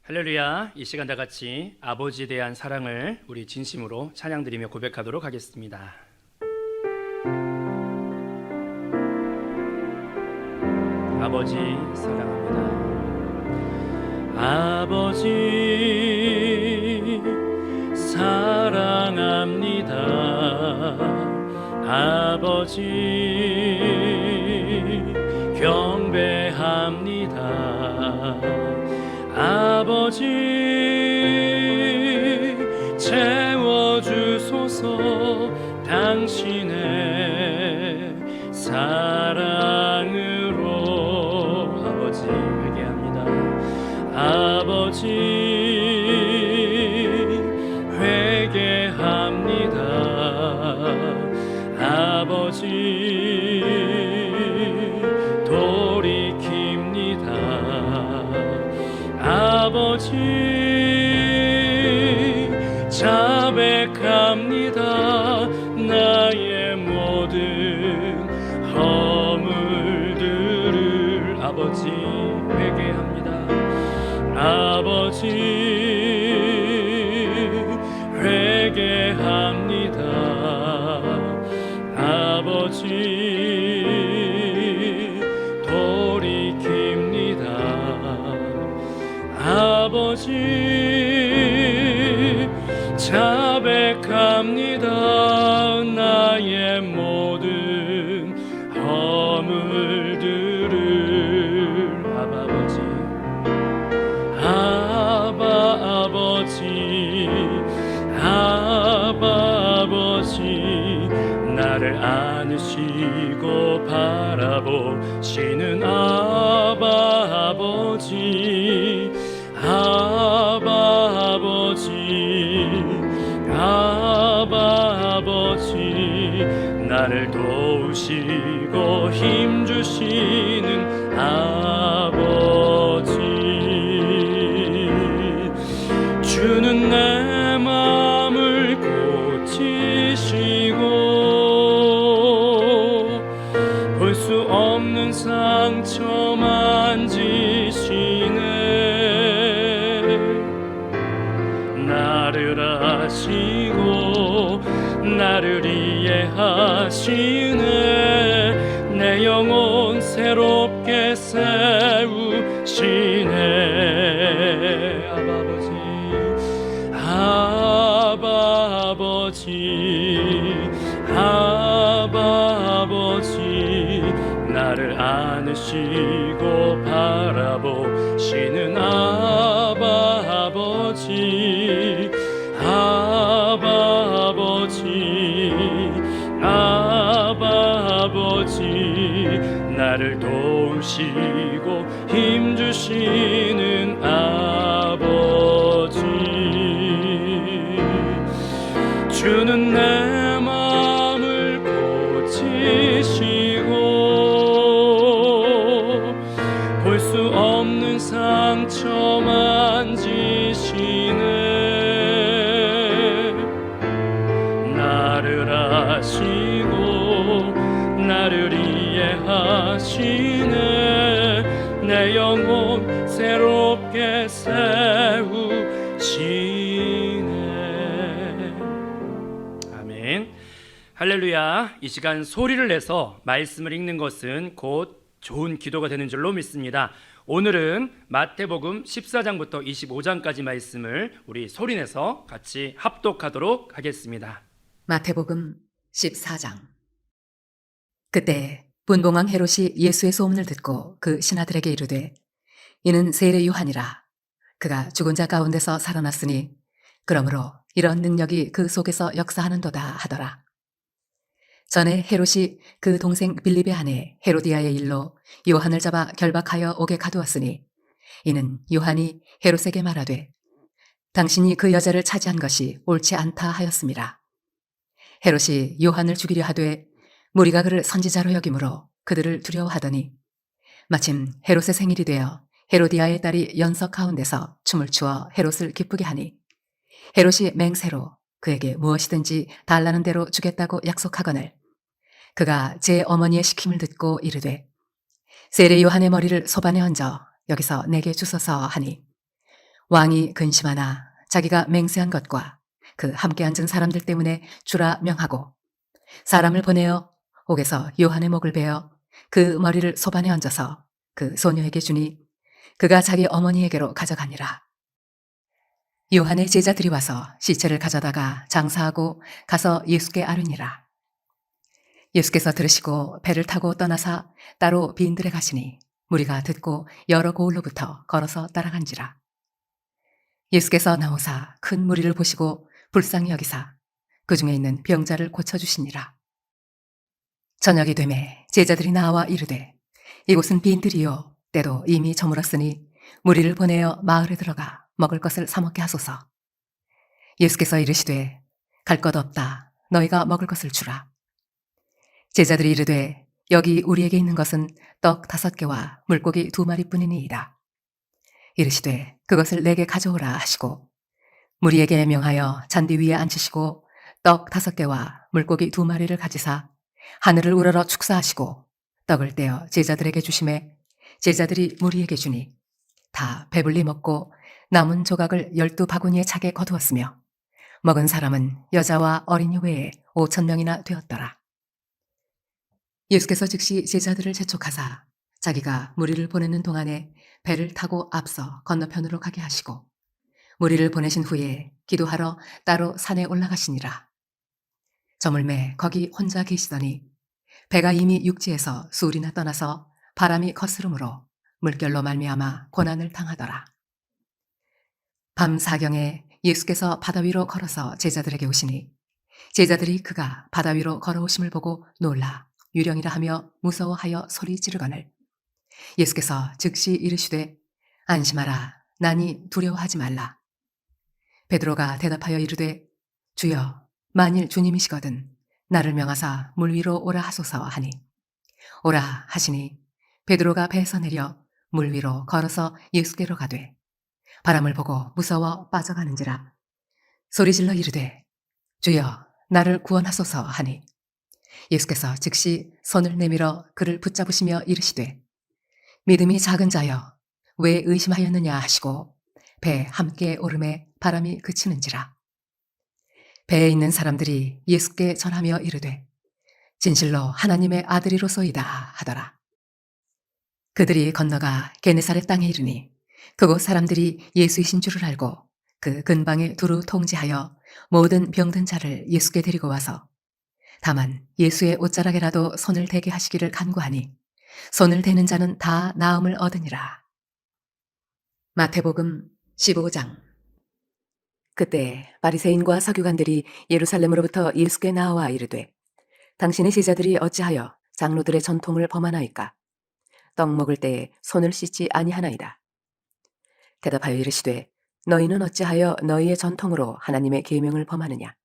할렐루야. 이 시간 다 같이 아버지에 대한 사랑을 우리 진심으로 찬양드리며 고백하도록 하겠습니다. 아버지 사랑합니다. 아버지 사랑합니다. 아버지 경배합니다. 아버지 채워주소서. 당신의 사랑으로 아버지 회개합니다. 아버지 회개합니다. 아버지 돌이킵니다. 아버지 자백합니다. 나의 모든 허물들을 아버지 회개합니다. 아버지 회개합니다. 아버지 돌이킵니다. 아버지 자백합니다. 나의 모든 허물들을 아버지 아버지 나를 안으시고 바라보시는 아버지 나를 도우시고 힘주시는 아버지 주는 내 마음을 고치시고 볼 수 없는 상처 만지시네. 나를 아시고 나를 이해하시네. 내 영혼 새롭게 세우시네. 아버지 나를 안으시고 바라보시는 아버지 나를 도우시고 힘주시는 아버지 주는 내 마음을 고치시고 볼 수 없는 상처 만지시네. 나를 아시고 나를 이해하시네. 내 영혼 새롭게 세우시네. 아멘. 할렐루야. 이 시간 소리를 내서 말씀을 읽는 것은 곧 좋은 기도가 되는 줄로 믿습니다. 오늘은 마태복음 14장부터 25장까지 말씀을 우리 소리내서 같이 합독하도록 하겠습니다. 마태복음 14장. 그때 분봉왕 헤롯이 예수의 소문을 듣고 그 신하들에게 이르되 이는 세례 요한이라. 그가 죽은 자 가운데서 살아났으니 그러므로 이런 능력이 그 속에서 역사하는도다 하더라. 전에 헤롯이 그 동생 빌립의 아내 헤로디아의 일로 요한을 잡아 결박하여 옥에 가두었으니 이는 요한이 헤롯에게 말하되 당신이 그 여자를 차지한 것이 옳지 않다 하였습니다. 헤롯이 요한을 죽이려 하되 무리가 그를 선지자로 여김으로 그들을 두려워하더니 마침 헤롯의 생일이 되어 헤로디아의 딸이 연석 가운데서 춤을 추어 헤롯을 기쁘게 하니 헤롯이 맹세로 그에게 무엇이든지 달라는 대로 주겠다고 약속하거늘 그가 제 어머니의 시킴을 듣고 이르되 세례 요한의 머리를 소반에 얹어 여기서 내게 주소서 하니 왕이 근심하나 자기가 맹세한 것과 그 함께 앉은 사람들 때문에 주라 명하고 사람을 보내어 옥에서 요한의 목을 베어 그 머리를 소반에 얹어서 그 소녀에게 주니 그가 자기 어머니에게로 가져가니라. 요한의 제자들이 와서 시체를 가져다가 장사하고 가서 예수께 아뢰니라. 예수께서 들으시고 배를 타고 떠나사 따로 빈들에 가시니 무리가 듣고 여러 고을로부터 걸어서 따라간지라. 예수께서 나오사 큰 무리를 보시고 불쌍히 여기사 그 중에 있는 병자를 고쳐주시니라. 저녁이 되매 제자들이 나와 이르되 이곳은 빈들이요 때도 이미 저물었으니 무리를 보내어 마을에 들어가 먹을 것을 사 먹게 하소서. 예수께서 이르시되 갈 것 없다 너희가 먹을 것을 주라. 제자들이 이르되 여기 우리에게 있는 것은 떡 5개와 물고기 2마리뿐이니이다. 이르시되 그것을 내게 가져오라 하시고 무리에게 명하여 잔디 위에 앉히시고 떡 5개와 물고기 2마리를 가지사 하늘을 우러러 축사하시고 떡을 떼어 제자들에게 주시매 제자들이 무리에게 주니 다 배불리 먹고 남은 조각을 12바구니에 차게 거두었으며 먹은 사람은 여자와 어린이 외에 5,000명이나 되었더라. 예수께서 즉시 제자들을 재촉하사 자기가 무리를 보내는 동안에 배를 타고 앞서 건너편으로 가게 하시고 무리를 보내신 후에 기도하러 따로 산에 올라가시니라. 저물매 거기 혼자 계시더니 배가 이미 육지에서 수울이나 떠나서 바람이 거스름으로 물결로 말미암아 고난을 당하더라. 밤 사경에 예수께서 바다 위로 걸어서 제자들에게 오시니 제자들이 그가 바다 위로 걸어오심을 보고 놀라 유령이라 하며 무서워하여 소리 지르거늘 예수께서 즉시 이르시되 안심하라 나니 두려워하지 말라. 베드로가 대답하여 이르되 주여 만일 주님이시거든 나를 명하사 물 위로 오라 하소서 하니 오라 하시니 베드로가 배에서 내려 물 위로 걸어서 예수께로 가되 바람을 보고 무서워 빠져가는지라 소리질러 이르되 주여 나를 구원하소서 하니 예수께서 즉시 손을 내밀어 그를 붙잡으시며 이르시되 믿음이 작은 자여 왜 의심하였느냐 하시고 배 함께 오름에 바람이 그치는지라. 배에 있는 사람들이 예수께 전하며 이르되 진실로 하나님의 아들이로소이다 하더라. 그들이 건너가 게네사렛 땅에 이르니 그곳 사람들이 예수이신 줄을 알고 그 근방에 두루 통지하여 모든 병든 자를 예수께 데리고 와서 다만 예수의 옷자락에라도 손을 대게 하시기를 간구하니 손을 대는 자는 다 나음을 얻으니라. 마태복음 15장. 그때 바리새인과 서기관들이 예루살렘으로부터 예수께 나와 이르되 당신의 제자들이 어찌하여 장로들의 전통을 범하나이까? 떡 먹을 때에 손을 씻지 아니하나이다. 대답하여 이르시되 너희는 어찌하여 너희의 전통으로 하나님의 계명을 범하느냐?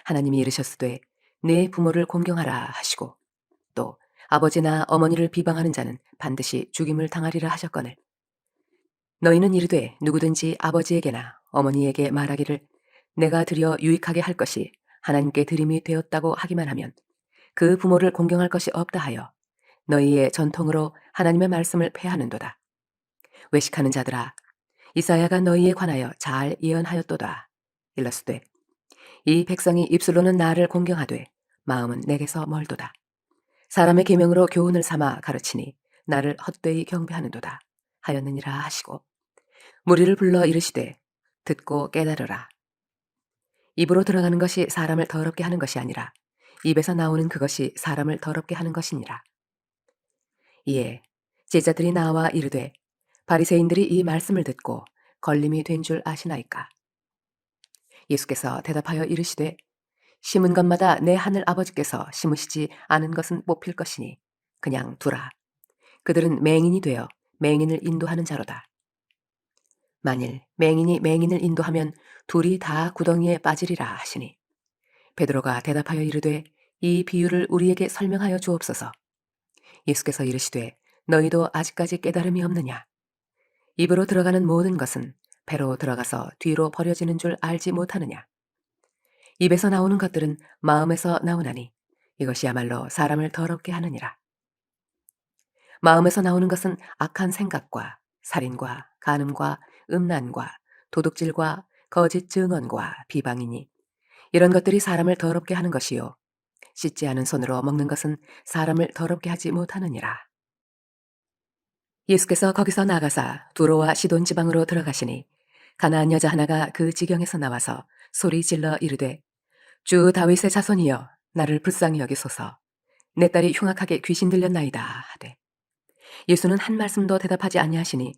하나님이 이르셨으되 네 부모를 공경하라 하시고 또 아버지나 어머니를 비방하는 자는 반드시 죽임을 당하리라 하셨거늘 너희는 이르되 누구든지 아버지에게나 어머니에게 말하기를 내가 드려 유익하게 할 것이 하나님께 드림이 되었다고 하기만 하면 그 부모를 공경할 것이 없다 하여 너희의 전통으로 하나님의 말씀을 폐하는도다. 외식하는 자들아 이사야가 너희에 관하여 잘 예언하였도다. 일러스되 이 백성이 입술로는 나를 공경하되 마음은 내게서 멀도다. 사람의 계명으로 교훈을 삼아 가르치니 나를 헛되이 경배하는도다 하였느니라 하시고 무리를 불러 이르시되 듣고 깨달으라. 입으로 들어가는 것이 사람을 더럽게 하는 것이 아니라 입에서 나오는 그것이 사람을 더럽게 하는 것이니라. 이에 제자들이 나와 이르되 바리새인들이 이 말씀을 듣고 걸림이 된 줄 아시나이까? 예수께서 대답하여 이르시되 심은 것마다 내 하늘 아버지께서 심으시지 않은 것은 뽑힐 것이니 그냥 두라. 그들은 맹인이 되어 맹인을 인도하는 자로다. 만일 맹인이 맹인을 인도하면 둘이 다 구덩이에 빠지리라 하시니 베드로가 대답하여 이르되 이 비유를 우리에게 설명하여 주옵소서. 예수께서 이르시되 너희도 아직까지 깨달음이 없느냐? 입으로 들어가는 모든 것은 배로 들어가서 뒤로 버려지는 줄 알지 못하느냐? 입에서 나오는 것들은 마음에서 나오나니 이것이야말로 사람을 더럽게 하느니라. 마음에서 나오는 것은 악한 생각과 살인과 간음과 음란과 도둑질과 거짓 증언과 비방이니 이런 것들이 사람을 더럽게 하는 것이요 씻지 않은 손으로 먹는 것은 사람을 더럽게 하지 못하느니라. 예수께서 거기서 나가사 두로와 시돈 지방으로 들어가시니 가나안 여자 하나가 그 지경에서 나와서 소리 질러 이르되 주 다윗의 자손이여 나를 불쌍히 여기소서 내 딸이 흉악하게 귀신 들렸나이다 하되 예수는 한 말씀도 대답하지 아니하시니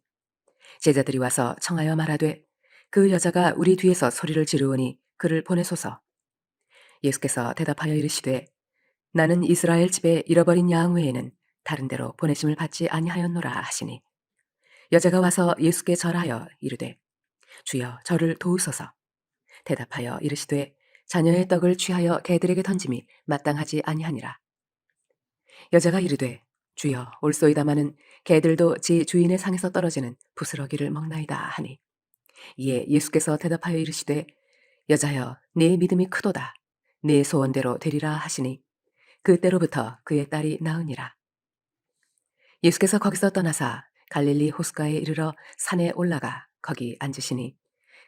제자들이 와서 청하여 말하되 그 여자가 우리 뒤에서 소리를 지르오니 그를 보내소서. 예수께서 대답하여 이르시되 나는 이스라엘 집에 잃어버린 양 외에는 다른 데로 보내심을 받지 아니하였노라 하시니 여자가 와서 예수께 절하여 이르되 주여 저를 도우소서. 대답하여 이르시되 자녀의 떡을 취하여 개들에게 던짐이 마땅하지 아니하니라. 여자가 이르되 주여 올소이다마는 개들도 지 주인의 상에서 떨어지는 부스러기를 먹나이다 하니 이에 예수께서 대답하여 이르시되 여자여 네 믿음이 크도다 네 소원대로 되리라 하시니 그때로부터 그의 딸이 나으니라. 예수께서 거기서 떠나사 갈릴리 호숫가에 이르러 산에 올라가 거기 앉으시니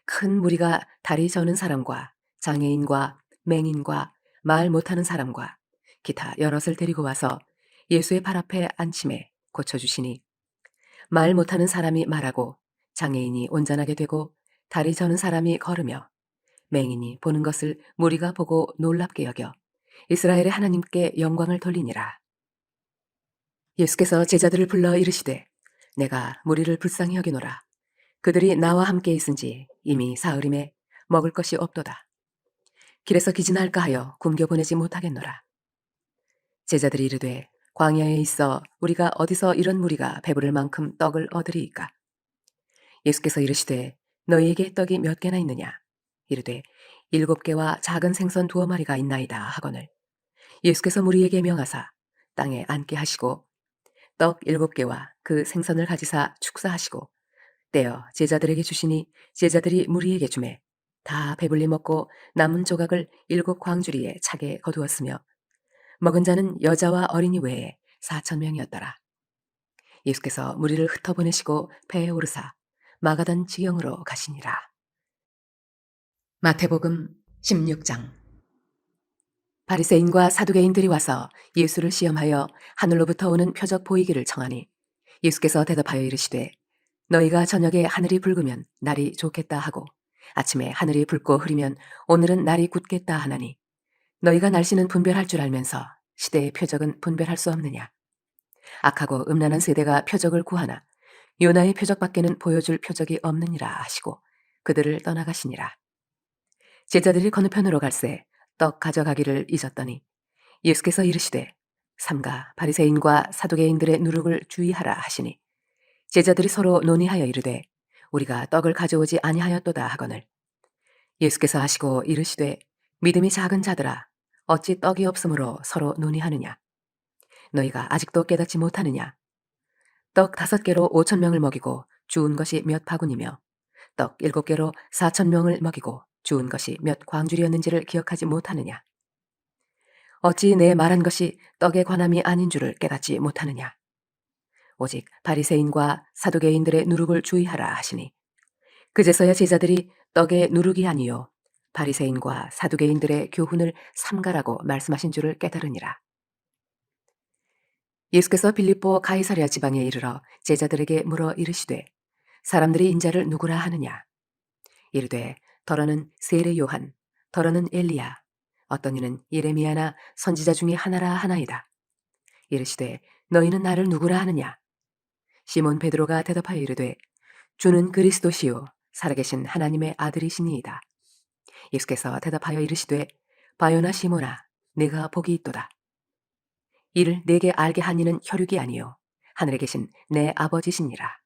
큰 무리가 다리 저는 사람과 장애인과 맹인과 말 못하는 사람과 기타 여럿을 데리고 와서 예수의 발 앞에 앉힘에 고쳐주시니 말 못하는 사람이 말하고 장애인이 온전하게 되고 다리 저는 사람이 걸으며 맹인이 보는 것을 무리가 보고 놀랍게 여겨 이스라엘의 하나님께 영광을 돌리니라. 예수께서 제자들을 불러 이르시되 내가 무리를 불쌍히 여기노라. 그들이 나와 함께 있은지 이미 사흘임에 먹을 것이 없도다. 길에서 기진할까 하여 굶겨 보내지 못하겠노라. 제자들이 이르되 광야에 있어 우리가 어디서 이런 무리가 배부를 만큼 떡을 얻으리이까. 예수께서 이르시되 너희에게 떡이 몇 개나 있느냐. 이르되 7개와 작은 생선 2마리가 있나이다 하거늘 예수께서 무리에게 명하사 땅에 앉게 하시고 떡 7개와 그 생선을 가지사 축사하시고 떼어 제자들에게 주시니 제자들이 무리에게 주매 다 배불리 먹고 남은 조각을 7광주리에 차게 거두었으며 먹은 자는 여자와 어린이 외에 4,000명이었더라. 예수께서 무리를 흩어보내시고 배에 오르사 마가단 지경으로 가시니라. 마태복음 16장. 바리새인과 사두개인들이 와서 예수를 시험하여 하늘로부터 오는 표적 보이기를 청하니 예수께서 대답하여 이르시되 너희가 저녁에 하늘이 붉으면 날이 좋겠다 하고 아침에 하늘이 붉고 흐리면 오늘은 날이 굳겠다 하나니 너희가 날씨는 분별할 줄 알면서 시대의 표적은 분별할 수 없느냐. 악하고 음란한 세대가 표적을 구하나 요나의 표적밖에는 보여줄 표적이 없느니라 하시고 그들을 떠나가시니라. 제자들이 건너편으로 갈새 떡 가져가기를 잊었더니 예수께서 이르시되 삼가 바리새인과 사두개인들의 누룩을 주의하라 하시니 제자들이 서로 논의하여 이르되 우리가 떡을 가져오지 아니하였도다 하거늘 예수께서 하시고 이르시되 믿음이 작은 자들아 어찌 떡이 없으므로 서로 논의하느냐. 너희가 아직도 깨닫지 못하느냐. 떡 5개로 5,000명을 먹이고 주운 것이 몇 바구니며 떡 7개로 4,000명을 먹이고 주운 것이 몇 광줄이었는지를 기억하지 못하느냐. 어찌 내 말한 것이 떡에 관함이 아닌 줄을 깨닫지 못하느냐. 오직 바리새인과 사두개인들의 누룩을 주의하라 하시니 그제서야 제자들이 떡의 누룩이 아니요 바리새인과 사두개인들의 교훈을 삼가라고 말씀하신 줄을 깨달으니라. 예수께서 빌립보 가이사랴 지방에 이르러 제자들에게 물어 이르시되 사람들이 인자를 누구라 하느냐. 이르되 더러는 세례 요한, 더러는 엘리야, 어떤 이는 예레미야나 선지자 중에 하나라 하나이다. 이르시되 너희는 나를 누구라 하느냐. 시몬 베드로가 대답하여 이르되 주는 그리스도시요 살아계신 하나님의 아들이시니이다. 예수께서 대답하여 이르시되 바요나 시몬아 네가 복이 있도다. 이를 내게 알게 한 이는 혈육이 아니요 하늘에 계신 내 아버지시니라.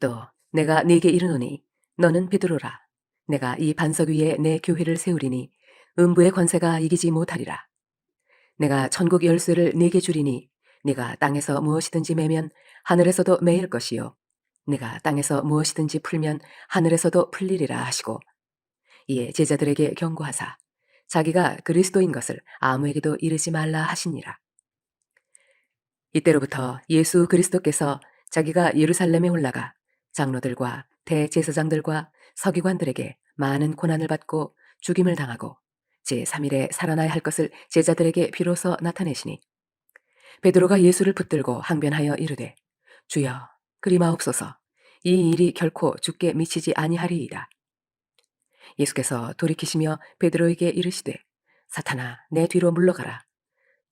또 내가 네게 이르노니 너는 베드로라. 내가 이 반석 위에 내 교회를 세우리니 음부의 권세가 이기지 못하리라. 내가 천국 열쇠를 네게 주리니 네가 땅에서 무엇이든지 매면 하늘에서도 매일 것이요 네가 땅에서 무엇이든지 풀면 하늘에서도 풀리리라 하시고 이에 제자들에게 경고하사 자기가 그리스도인 것을 아무에게도 이르지 말라 하시니라. 이때로부터 예수 그리스도께서 자기가 예루살렘에 올라가 장로들과 대제사장들과 서기관들에게 많은 고난을 받고 죽임을 당하고 제3일에 살아나야 할 것을 제자들에게 비로소 나타내시니 베드로가 예수를 붙들고 항변하여 이르되 주여 그리 마옵소서 이 일이 결코 죽게 미치지 아니하리이다. 예수께서 돌이키시며 베드로에게 이르시되 사탄아 내 뒤로 물러가라.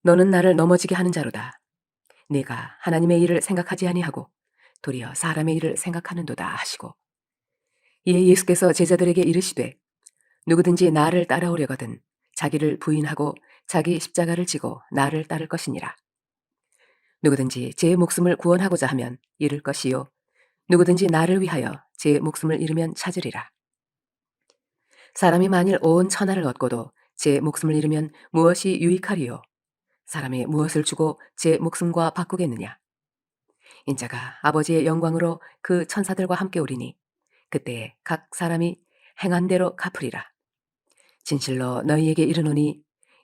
너는 나를 넘어지게 하는 자로다. 네가 하나님의 일을 생각하지 아니하고 도리어 사람의 일을 생각하는도다 하시고 이에 예수께서 제자들에게 이르시되 누구든지 나를 따라오려거든 자기를 부인하고 자기 십자가를 지고 나를 따를 것이니라. 누구든지 제 목숨을 구원하고자 하면 잃을 것이요 누구든지 나를 위하여 제 목숨을 잃으면 찾으리라. 사람이 만일 온 천하를 얻고도 제 목숨을 잃으면 무엇이 유익하리요? 사람이 무엇을 주고 제 목숨과 바꾸겠느냐? 인자가 아버지의 영광으로 그 천사들과 함께 오리니 그때에 각 사람이 행한 대로 갚으리라. 진실로 너희에게 이르노니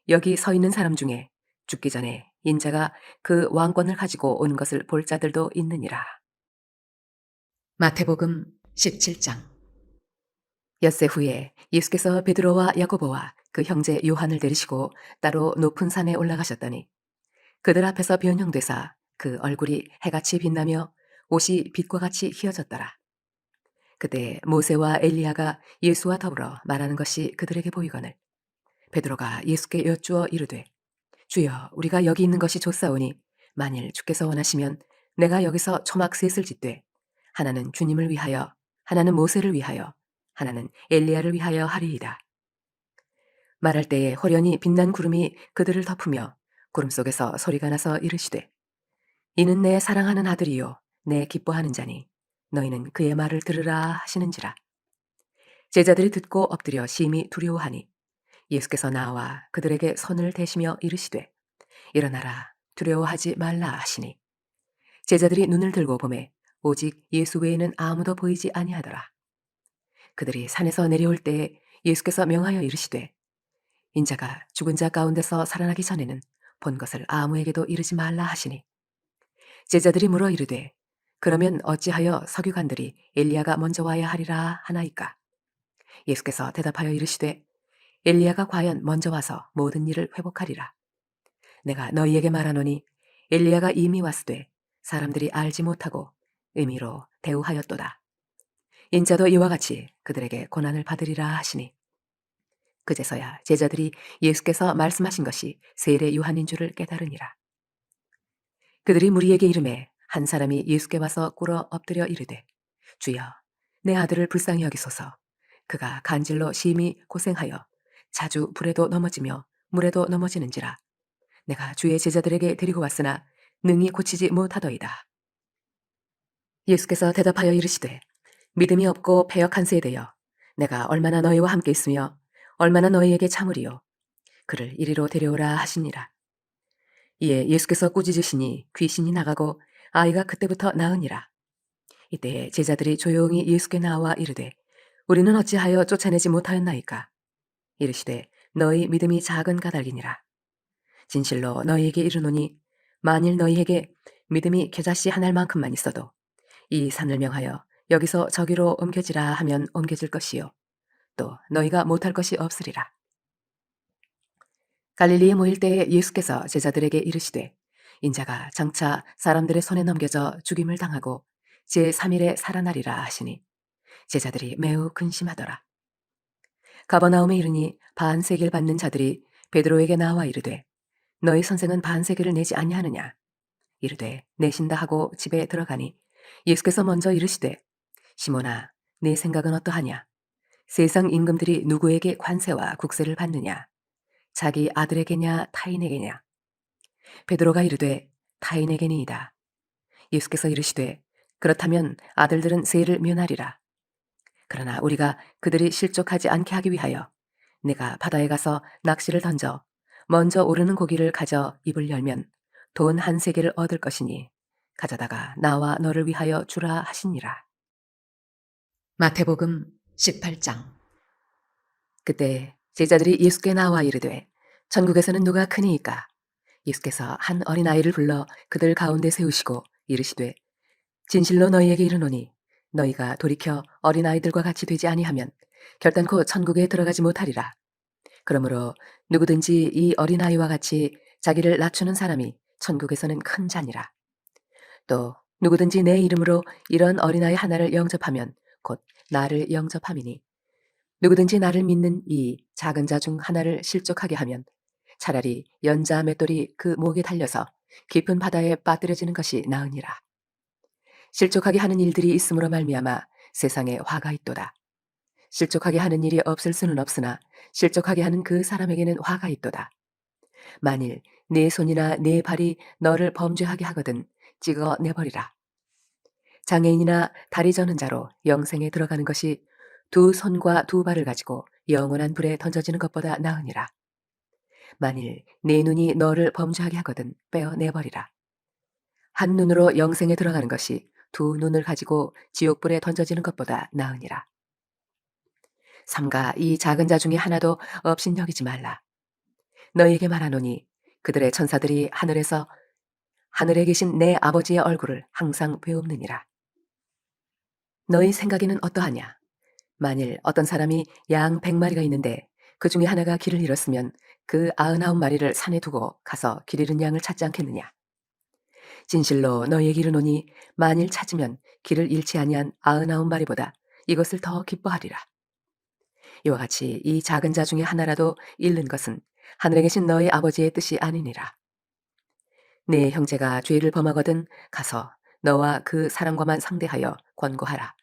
여기 서 있는 사람 중에 죽기 전에 인자가 그 왕권을 가지고 오는 것을 볼 자들도 있느니라. 마태복음 17장. 엿새 후에 예수께서 베드로와 야고보와 그 형제 요한을 데리시고 따로 높은 산에 올라가셨더니 그들 앞에서 변형되사 그 얼굴이 해같이 빛나며 옷이 빛과 같이 휘어졌더라. 그때 모세와 엘리야가 예수와 더불어 말하는 것이 그들에게 보이거늘 베드로가 예수께 여쭈어 이르되 주여 우리가 여기 있는 것이 좋사오니 만일 주께서 원하시면 내가 여기서 초막 셋을 짓되 하나는 주님을 위하여 하나는 모세를 위하여 하나는 엘리야를 위하여 하리이다. 말할 때에 호련히 빛난 구름이 그들을 덮으며 구름 속에서 소리가 나서 이르시되 이는 내 사랑하는 아들이요 내 기뻐하는 자니 너희는 그의 말을 들으라 하시는지라. 제자들이 듣고 엎드려 심히 두려워하니 예수께서 나와 그들에게 손을 대시며 이르시되 일어나라 두려워하지 말라 하시니 제자들이 눈을 들고 보매 오직 예수 외에는 아무도 보이지 아니하더라. 그들이 산에서 내려올 때에 예수께서 명하여 이르시되 인자가 죽은 자 가운데서 살아나기 전에는 본 것을 아무에게도 이르지 말라 하시니 제자들이 물어 이르되 그러면 어찌하여 서기관들이 엘리야가 먼저 와야 하리라 하나이까? 예수께서 대답하여 이르시되 엘리야가 과연 먼저 와서 모든 일을 회복하리라. 내가 너희에게 말하노니 엘리야가 이미 왔으되 사람들이 알지 못하고 의미로 대우하였도다. 인자도 이와 같이 그들에게 고난을 받으리라 하시니 그제서야 제자들이 예수께서 말씀하신 것이 세례 요한인 줄을 깨달으니라. 그들이 무리에게 이르매 한 사람이 예수께 와서 꿇어 엎드려 이르되 주여 내 아들을 불쌍히 여기소서. 그가 간질로 심히 고생하여 자주 불에도 넘어지며 물에도 넘어지는지라. 내가 주의 제자들에게 데리고 왔으나 능히 고치지 못하더이다. 예수께서 대답하여 이르시되 믿음이 없고 패역한 세대여 내가 얼마나 너희와 함께 있으며 얼마나 너희에게 참으리요. 그를 이리로 데려오라 하시니라. 이에 예수께서 꾸짖으시니 귀신이 나가고 아이가 그때부터 나으니라. 이때 제자들이 조용히 예수께 나와 이르되 우리는 어찌하여 쫓아내지 못하였나이까? 이르시되 너희 믿음이 작은 까닭이니라. 진실로 너희에게 이르노니 만일 너희에게 믿음이 겨자씨 한 알만큼만 있어도 이 산을 명하여 여기서 저기로 옮겨지라 하면 옮겨질 것이요 또 너희가 못할 것이 없으리라. 갈릴리에 모일 때에 예수께서 제자들에게 이르시되 인자가 장차 사람들의 손에 넘겨져 죽임을 당하고 제3일에 살아나리라 하시니 제자들이 매우 근심하더라. 가버나움에 이르니 반세기를 받는 자들이 베드로에게 나와 이르되 너희 선생은 반세기를 내지 아니하느냐? 이르되 내신다 하고 집에 들어가니 예수께서 먼저 이르시되 시몬아 네 생각은 어떠하냐? 세상 임금들이 누구에게 관세와 국세를 받느냐? 자기 아들에게냐 타인에게냐? 베드로가 이르되 타인에게니이다. 예수께서 이르시되 그렇다면 아들들은 세를 면하리라. 그러나 우리가 그들이 실족하지 않게 하기 위하여 내가 바다에 가서 낚시를 던져 먼저 오르는 고기를 가져 입을 열면 돈 한 세개를 얻을 것이니 가져다가 나와 너를 위하여 주라 하시니라. 마태복음 18장. 그때 제자들이 예수께 나와 이르되 천국에서는 누가 크니이까? 예수께서 한 어린아이를 불러 그들 가운데 세우시고 이르시되 진실로 너희에게 이르노니 너희가 돌이켜 어린아이들과 같이 되지 아니하면 결단코 천국에 들어가지 못하리라. 그러므로 누구든지 이 어린아이와 같이 자기를 낮추는 사람이 천국에서는 큰 자니라. 또 누구든지 내 이름으로 이런 어린아이 하나를 영접하면 곧 나를 영접함이니 누구든지 나를 믿는 이 작은 자 중 하나를 실족하게 하면 차라리 연자 맷돌이 그 목에 달려서 깊은 바다에 빠뜨려지는 것이 나으니라. 실족하게 하는 일들이 있음으로 말미암아 세상에 화가 있도다. 실족하게 하는 일이 없을 수는 없으나 실족하게 하는 그 사람에게는 화가 있도다. 만일 네 손이나 네 발이 너를 범죄하게 하거든 찍어 내버리라. 장애인이나 다리 저는 자로 영생에 들어가는 것이 두 손과 두 발을 가지고 영원한 불에 던져지는 것보다 나으니라. 만일 네 눈이 너를 범죄하게 하거든 빼어 내버리라. 한 눈으로 영생에 들어가는 것이 두 눈을 가지고 지옥불에 던져지는 것보다 나으니라. 삼가 이 작은 자 중에 하나도 없인 여기지 말라. 너희에게 말하노니 그들의 천사들이 하늘에서 하늘에 계신 내 아버지의 얼굴을 항상 배웁느니라. 너희 생각에는 어떠하냐? 만일 어떤 사람이 양 100마리가 있는데 그 중에 하나가 길을 잃었으면 그 99마리를 산에 두고 가서 길 잃은 양을 찾지 않겠느냐? 진실로 너희에게 이르노니 만일 찾으면 길을 잃지 아니한 99마리보다 이것을 더 기뻐하리라. 이와 같이 이 작은 자 중에 하나라도 잃는 것은 하늘에 계신 너희 아버지의 뜻이 아니니라. 네 형제가 죄를 범하거든 가서 너와 그 사람과만 상대하여 권고하라.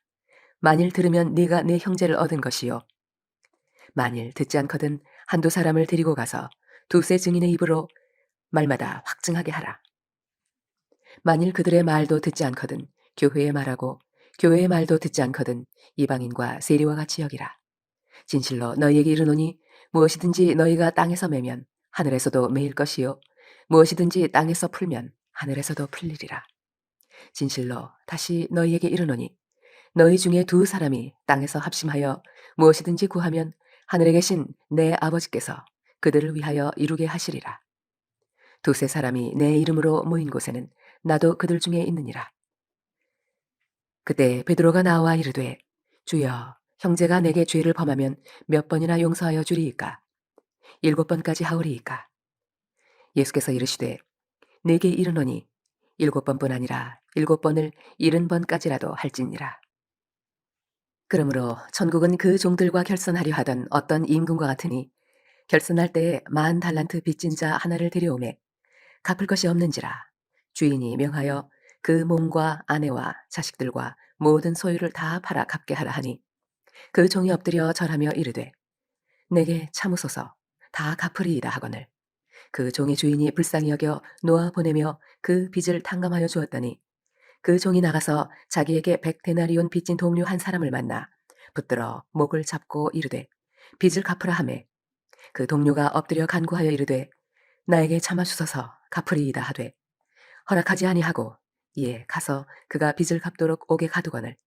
만일 들으면 네가 네 형제를 얻은 것이요 만일 듣지 않거든 한두 사람을 데리고 가서 두세 증인의 입으로 말마다 확증하게 하라. 만일 그들의 말도 듣지 않거든 교회의 말하고 교회의 말도 듣지 않거든 이방인과 세리와 같이 여기라. 진실로 너희에게 이르노니 무엇이든지 너희가 땅에서 매면 하늘에서도 매일 것이요 무엇이든지 땅에서 풀면 하늘에서도 풀리리라. 진실로 다시 너희에게 이르노니 너희 중에 두 사람이 땅에서 합심하여 무엇이든지 구하면 하늘에 계신 내 아버지께서 그들을 위하여 이루게 하시리라. 두세 사람이 내 이름으로 모인 곳에는 나도 그들 중에 있느니라. 그때 베드로가 나와 이르되 주여 형제가 내게 죄를 범하면 몇 번이나 용서하여 주리이까? 7번까지 하오리이까? 예수께서 이르시되 내게 이르노니 7번뿐 아니라 7번을 70번까지라도 할지니라. 그러므로 천국은 그 종들과 결선하려 하던 어떤 임금과 같으니 결선할 때에 10,000달란트 빚진 자 하나를 데려오매 갚을 것이 없는지라 주인이 명하여 그 몸과 아내와 자식들과 모든 소유를 다 팔아 갚게 하라 하니 그 종이 엎드려 절하며 이르되 내게 참으소서 다 갚으리이다 하거늘 그 종의 주인이 불쌍히 여겨 놓아 보내며 그 빚을 탕감하여 주었더니 그 종이 나가서 자기에게 100데나리온 빚진 동료 한 사람을 만나 붙들어 목을 잡고 이르되 빚을 갚으라 하매 그 동료가 엎드려 간구하여 이르되 나에게 참아주소서 갚으리이다 하되 허락하지 아니하고 이에 가서 그가 빚을 갚도록 옥에 가두거늘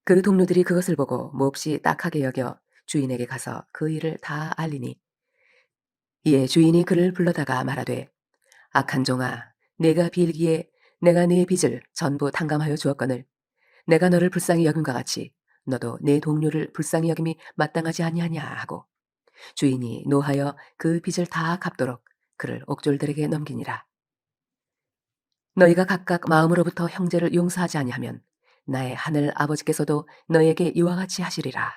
그 동료들이 그것을 보고 몹시 딱하게 여겨 주인에게 가서 그 일을 다 알리니 이에 주인이 그를 불러다가 말하되 악한 종아 내가 빌기에 내가 네 빚을 전부 탕감하여 주었거늘 내가 너를 불쌍히 여김과 같이 너도 내 동료를 불쌍히 여김이 마땅하지 아니하냐 하고 주인이 노하여 그 빚을 다 갚도록 그를 옥졸들에게 넘기니라. 너희가 각각 마음으로부터 형제를 용서하지 아니하면 나의 하늘 아버지께서도 너희에게 이와 같이 하시리라.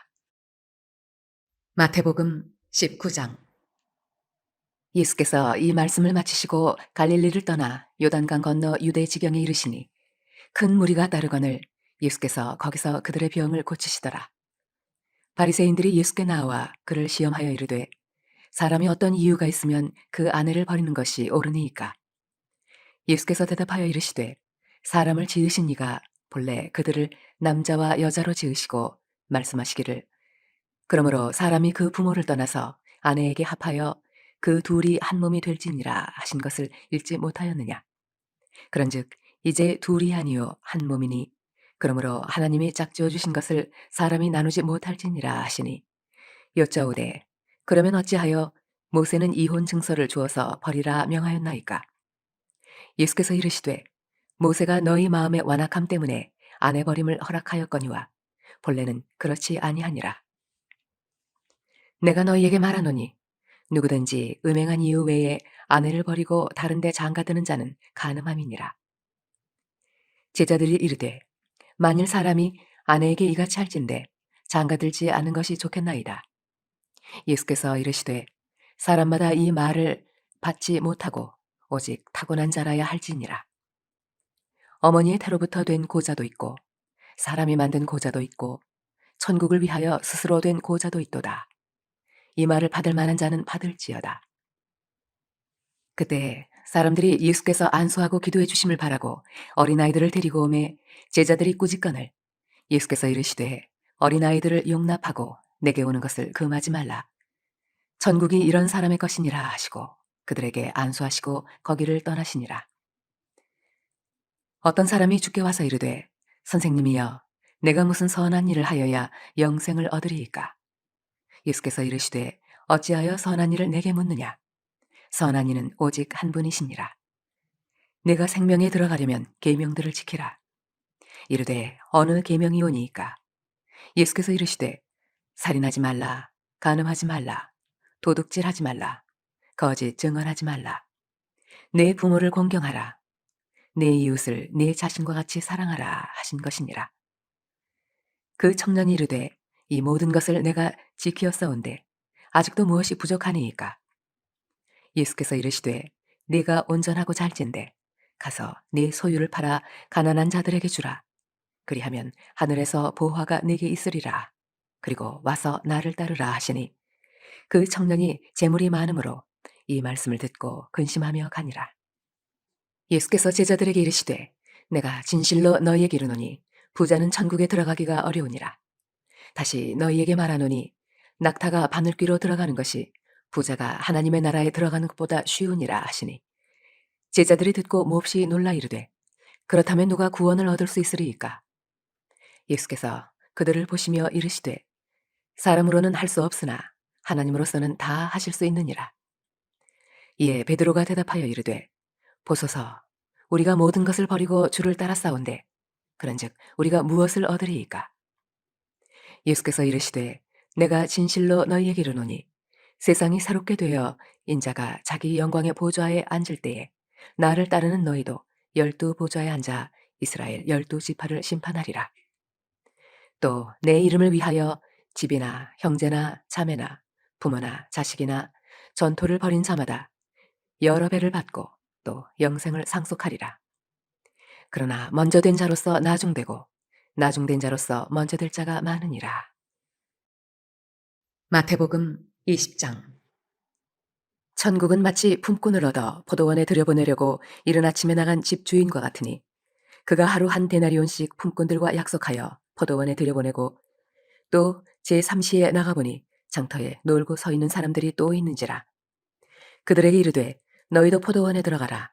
마태복음 19장. 예수께서 이 말씀을 마치시고 갈릴리를 떠나 요단강 건너 유대 지경에 이르시니 큰 무리가 따르거늘 예수께서 거기서 그들의 병을 고치시더라. 바리새인들이 예수께 나와 그를 시험하여 이르되 사람이 어떤 이유가 있으면 그 아내를 버리는 것이 옳으니이까? 예수께서 대답하여 이르시되 사람을 지으신 이가 본래 그들을 남자와 여자로 지으시고 말씀하시기를 그러므로 사람이 그 부모를 떠나서 아내에게 합하여 그 둘이 한 몸이 될지니라 하신 것을 읽지 못하였느냐? 그런즉 이제 둘이 아니요 한 몸이니 그러므로 하나님이 짝지어 주신 것을 사람이 나누지 못할지니라 하시니 여짜오되 그러면 어찌하여 모세는 이혼 증서를 주어서 버리라 명하였나이까? 예수께서 이르시되 모세가 너희 마음의 완악함 때문에 아내 버림을 허락하였거니와 본래는 그렇지 아니하니라. 내가 너희에게 말하노니 누구든지 음행한 이유 외에 아내를 버리고 다른 데 장가드는 자는 간음함이니라. 제자들이 이르되 만일 사람이 아내에게 이같이 할진대 장가들지 않은 것이 좋겠나이다. 예수께서 이르시되 사람마다 이 말을 받지 못하고 오직 타고난 자라야 할지니라. 어머니의 태로부터 된 고자도 있고 사람이 만든 고자도 있고 천국을 위하여 스스로 된 고자도 있도다. 이 말을 받을 만한 자는 받을지어다. 그때 사람들이 예수께서 안수하고 기도해 주심을 바라고 어린아이들을 데리고 오매 제자들이 꾸짖거늘 예수께서 이르시되 어린아이들을 용납하고 내게 오는 것을 금하지 말라. 천국이 이런 사람의 것이니라 하시고 그들에게 안수하시고 거기를 떠나시니라. 어떤 사람이 주께 와서 이르되 선생님이여 내가 무슨 선한 일을 하여야 영생을 얻으리이까? 예수께서 이르시되 어찌하여 선한 일을 내게 묻느냐? 선한 이는 오직 한 분이시니라. 내가 생명에 들어가려면 계명들을 지키라. 이르되 어느 계명이오니이까? 예수께서 이르시되 살인하지 말라, 간음하지 말라, 도둑질하지 말라, 거짓 증언하지 말라, 내 부모를 공경하라, 내 이웃을 내 자신과 같이 사랑하라 하신 것이니라. 그 청년이 이르되 이 모든 것을 내가 지키었사온데 아직도 무엇이 부족하니이까? 예수께서 이르시되 네가 온전하고 잘진대 가서 네 소유를 팔아 가난한 자들에게 주라. 그리하면 하늘에서 보화가 네게 있으리라. 그리고 와서 나를 따르라 하시니 그 청년이 재물이 많으므로 이 말씀을 듣고 근심하며 가니라. 예수께서 제자들에게 이르시되 내가 진실로 너희에게 이르노니 부자는 천국에 들어가기가 어려우니라. 다시 너희에게 말하노니 낙타가 바늘귀로 들어가는 것이 부자가 하나님의 나라에 들어가는 것보다 쉬우니라 하시니 제자들이 듣고 몹시 놀라 이르되 그렇다면 누가 구원을 얻을 수 있으리이까? 예수께서 그들을 보시며 이르시되 사람으로는 할 수 없으나 하나님으로서는 다 하실 수 있느니라. 이에 베드로가 대답하여 이르되 보소서 우리가 모든 것을 버리고 주를 따라 싸운데 그런즉 우리가 무엇을 얻으리이까? 예수께서 이르시되 내가 진실로 너희에게 이르노니 세상이 새롭게 되어 인자가 자기 영광의 보좌에 앉을 때에 나를 따르는 너희도 12 보좌에 앉아 이스라엘 12 지파를 심판하리라. 또 내 이름을 위하여 집이나 형제나 자매나 부모나 자식이나 전토를 벌인 자마다 여러 배를 받고 또 영생을 상속하리라. 그러나 먼저 된 자로서 나중되고 나중된 자로서 먼저 될 자가 많으니라. 마태복음 20장. 천국은 마치 품꾼을 얻어 포도원에 들여보내려고 이른 아침에 나간 집 주인과 같으니 그가 하루 한 데나리온씩 품꾼들과 약속하여 포도원에 들여보내고 또 제3시에 나가보니 장터에 놀고 서 있는 사람들이 또 있는지라. 그들에게 이르되 너희도 포도원에 들어가라.